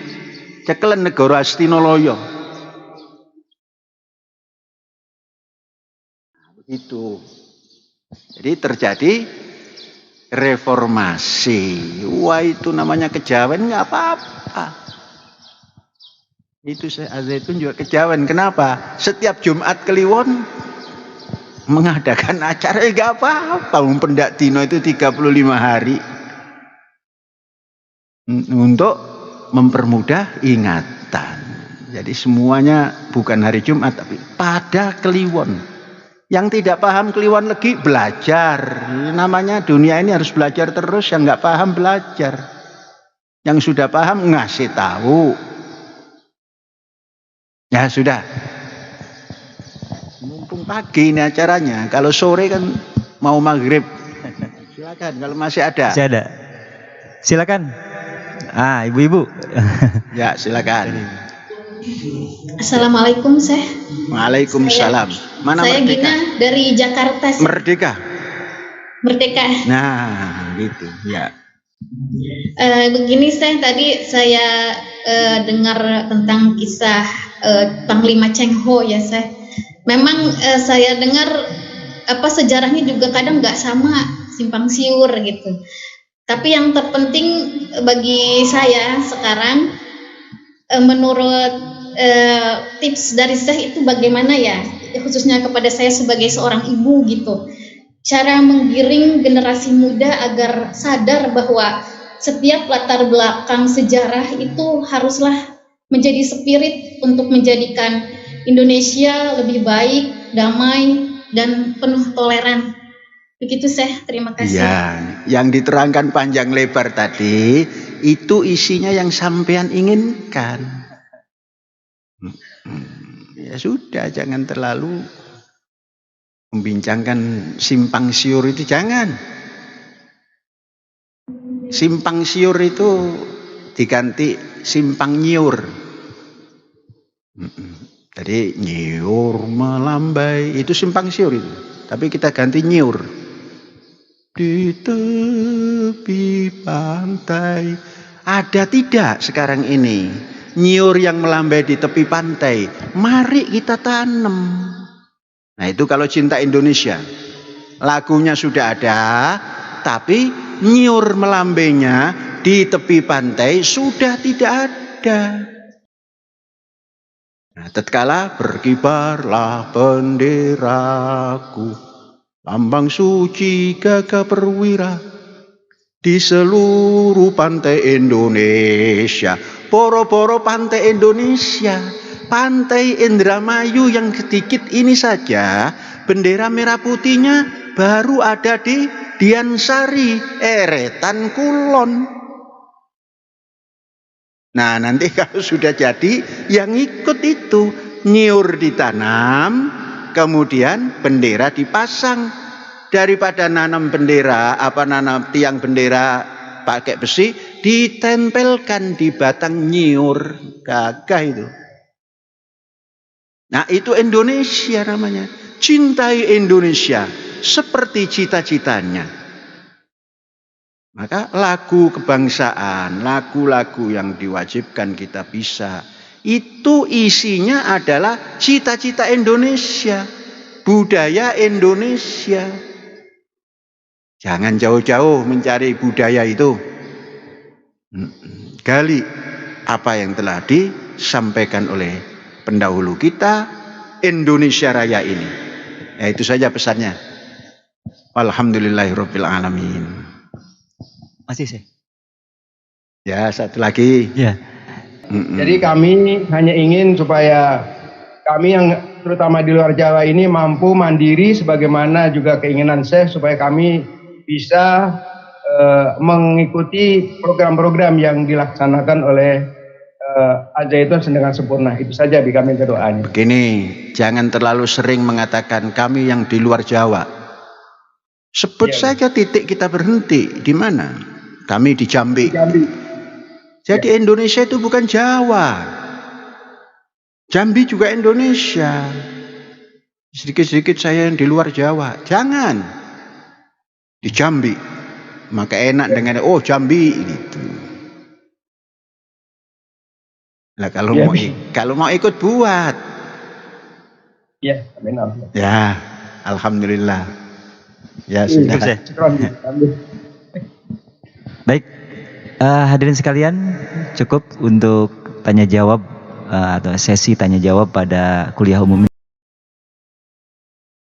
Cekelen negara Astinalaya. Begitu. Jadi terjadi reformasi. Wah, itu namanya kejawen nggak apa-apa. Itu Al-Zaitun juga kejawen. Kenapa? Setiap Jumat Kliwon mengadakan acara nggak apa-apa. Pendak dino itu 35 hari untuk mempermudah ingatan. Jadi semuanya bukan hari Jumat tapi pada Kliwon. Yang tidak paham Kliwon Legi belajar. Namanya dunia ini harus belajar terus. Yang nggak paham belajar. Yang sudah paham ngasih tahu. Ya sudah. Mumpung pagi ini acaranya. Kalau sore kan mau maghrib. Silakan kalau masih ada. Masih ada. Silakan. Ibu-ibu. Ya silakan. Assalamualaikum, Syekh. Waalaikumsalam. Mana saya Merdeka? Gina dari Jakarta. Syekh. Merdeka. Merdeka. Nah, gitu. Ya. Begini tadi saya dengar tentang kisah Panglima Cheng Ho ya Memang saya dengar sejarahnya juga kadang nggak sama, simpang siur gitu. Tapi yang terpenting bagi saya sekarang, menurut tips dari saya itu bagaimana ya, khususnya kepada saya sebagai seorang ibu gitu. Cara menggiring generasi muda agar sadar bahwa setiap latar belakang sejarah itu haruslah menjadi spirit untuk menjadikan Indonesia lebih baik, damai, dan penuh toleran. Begitu terima kasih. Ya, yang diterangkan panjang lebar tadi, itu isinya yang sampean inginkan. Ya sudah, jangan terlalu membincangkan simpang siur itu, jangan. Simpang siur itu diganti simpang nyiur. Jadi nyiur melambai itu simpang siur itu, tapi kita ganti nyiur. Di tepi pantai ada tidak sekarang ini nyiur yang melambai di tepi pantai? Mari kita tanam. Nah itu kalau cinta Indonesia, lagunya sudah ada, tapi nyiur melambainya di tepi pantai sudah tidak ada. Nah, tatkala berkibarlah benderaku, lambang suci gagah perwira di seluruh pantai Indonesia. Poro-poro pantai Indonesia, pantai Indramayu yang sedikit ini saja, bendera merah putihnya baru ada di Diansari, Eretan Kulon. Nah nanti kalau sudah jadi, yang ikut itu nyiur ditanam, kemudian bendera dipasang. Daripada nanam bendera, nanam tiang bendera pakai besi, ditempelkan di batang nyiur, gagah itu. Nah itu Indonesia namanya. Cintai Indonesia seperti cita-citanya. Maka lagu kebangsaan, lagu-lagu yang diwajibkan kita bisa, itu isinya adalah cita-cita Indonesia, budaya Indonesia. Jangan jauh-jauh mencari budaya itu. Gali apa yang telah disampaikan oleh pendahulu kita, Indonesia Raya ini. Ya, itu saja pesannya. Alhamdulillahirabbil alamin. Masih sih. Ya, satu lagi. Ya. Jadi kami hanya ingin supaya kami yang terutama di luar Jawa ini mampu mandiri, sebagaimana juga keinginan saya supaya kami bisa mengikuti program-program yang dilaksanakan oleh Al-Zaitun dengan sempurna. Itu saja bagi kami doanya. Begini, jangan terlalu sering mengatakan kami yang di luar Jawa. Sebut saja titik kita berhenti. Di mana? Kami di Jambi. Jadi Indonesia itu bukan Jawa. Jambi juga Indonesia. Sedikit-sedikit saya yang di luar Jawa. Jangan. Di Jambi. Maka enak dengan Jambi gitu. Nah kalau mau ikut buat. Ya, amin. Ya, alhamdulillah. Ya sudah. Baik, hadirin sekalian, cukup untuk tanya jawab atau sesi tanya jawab pada kuliah umum ini.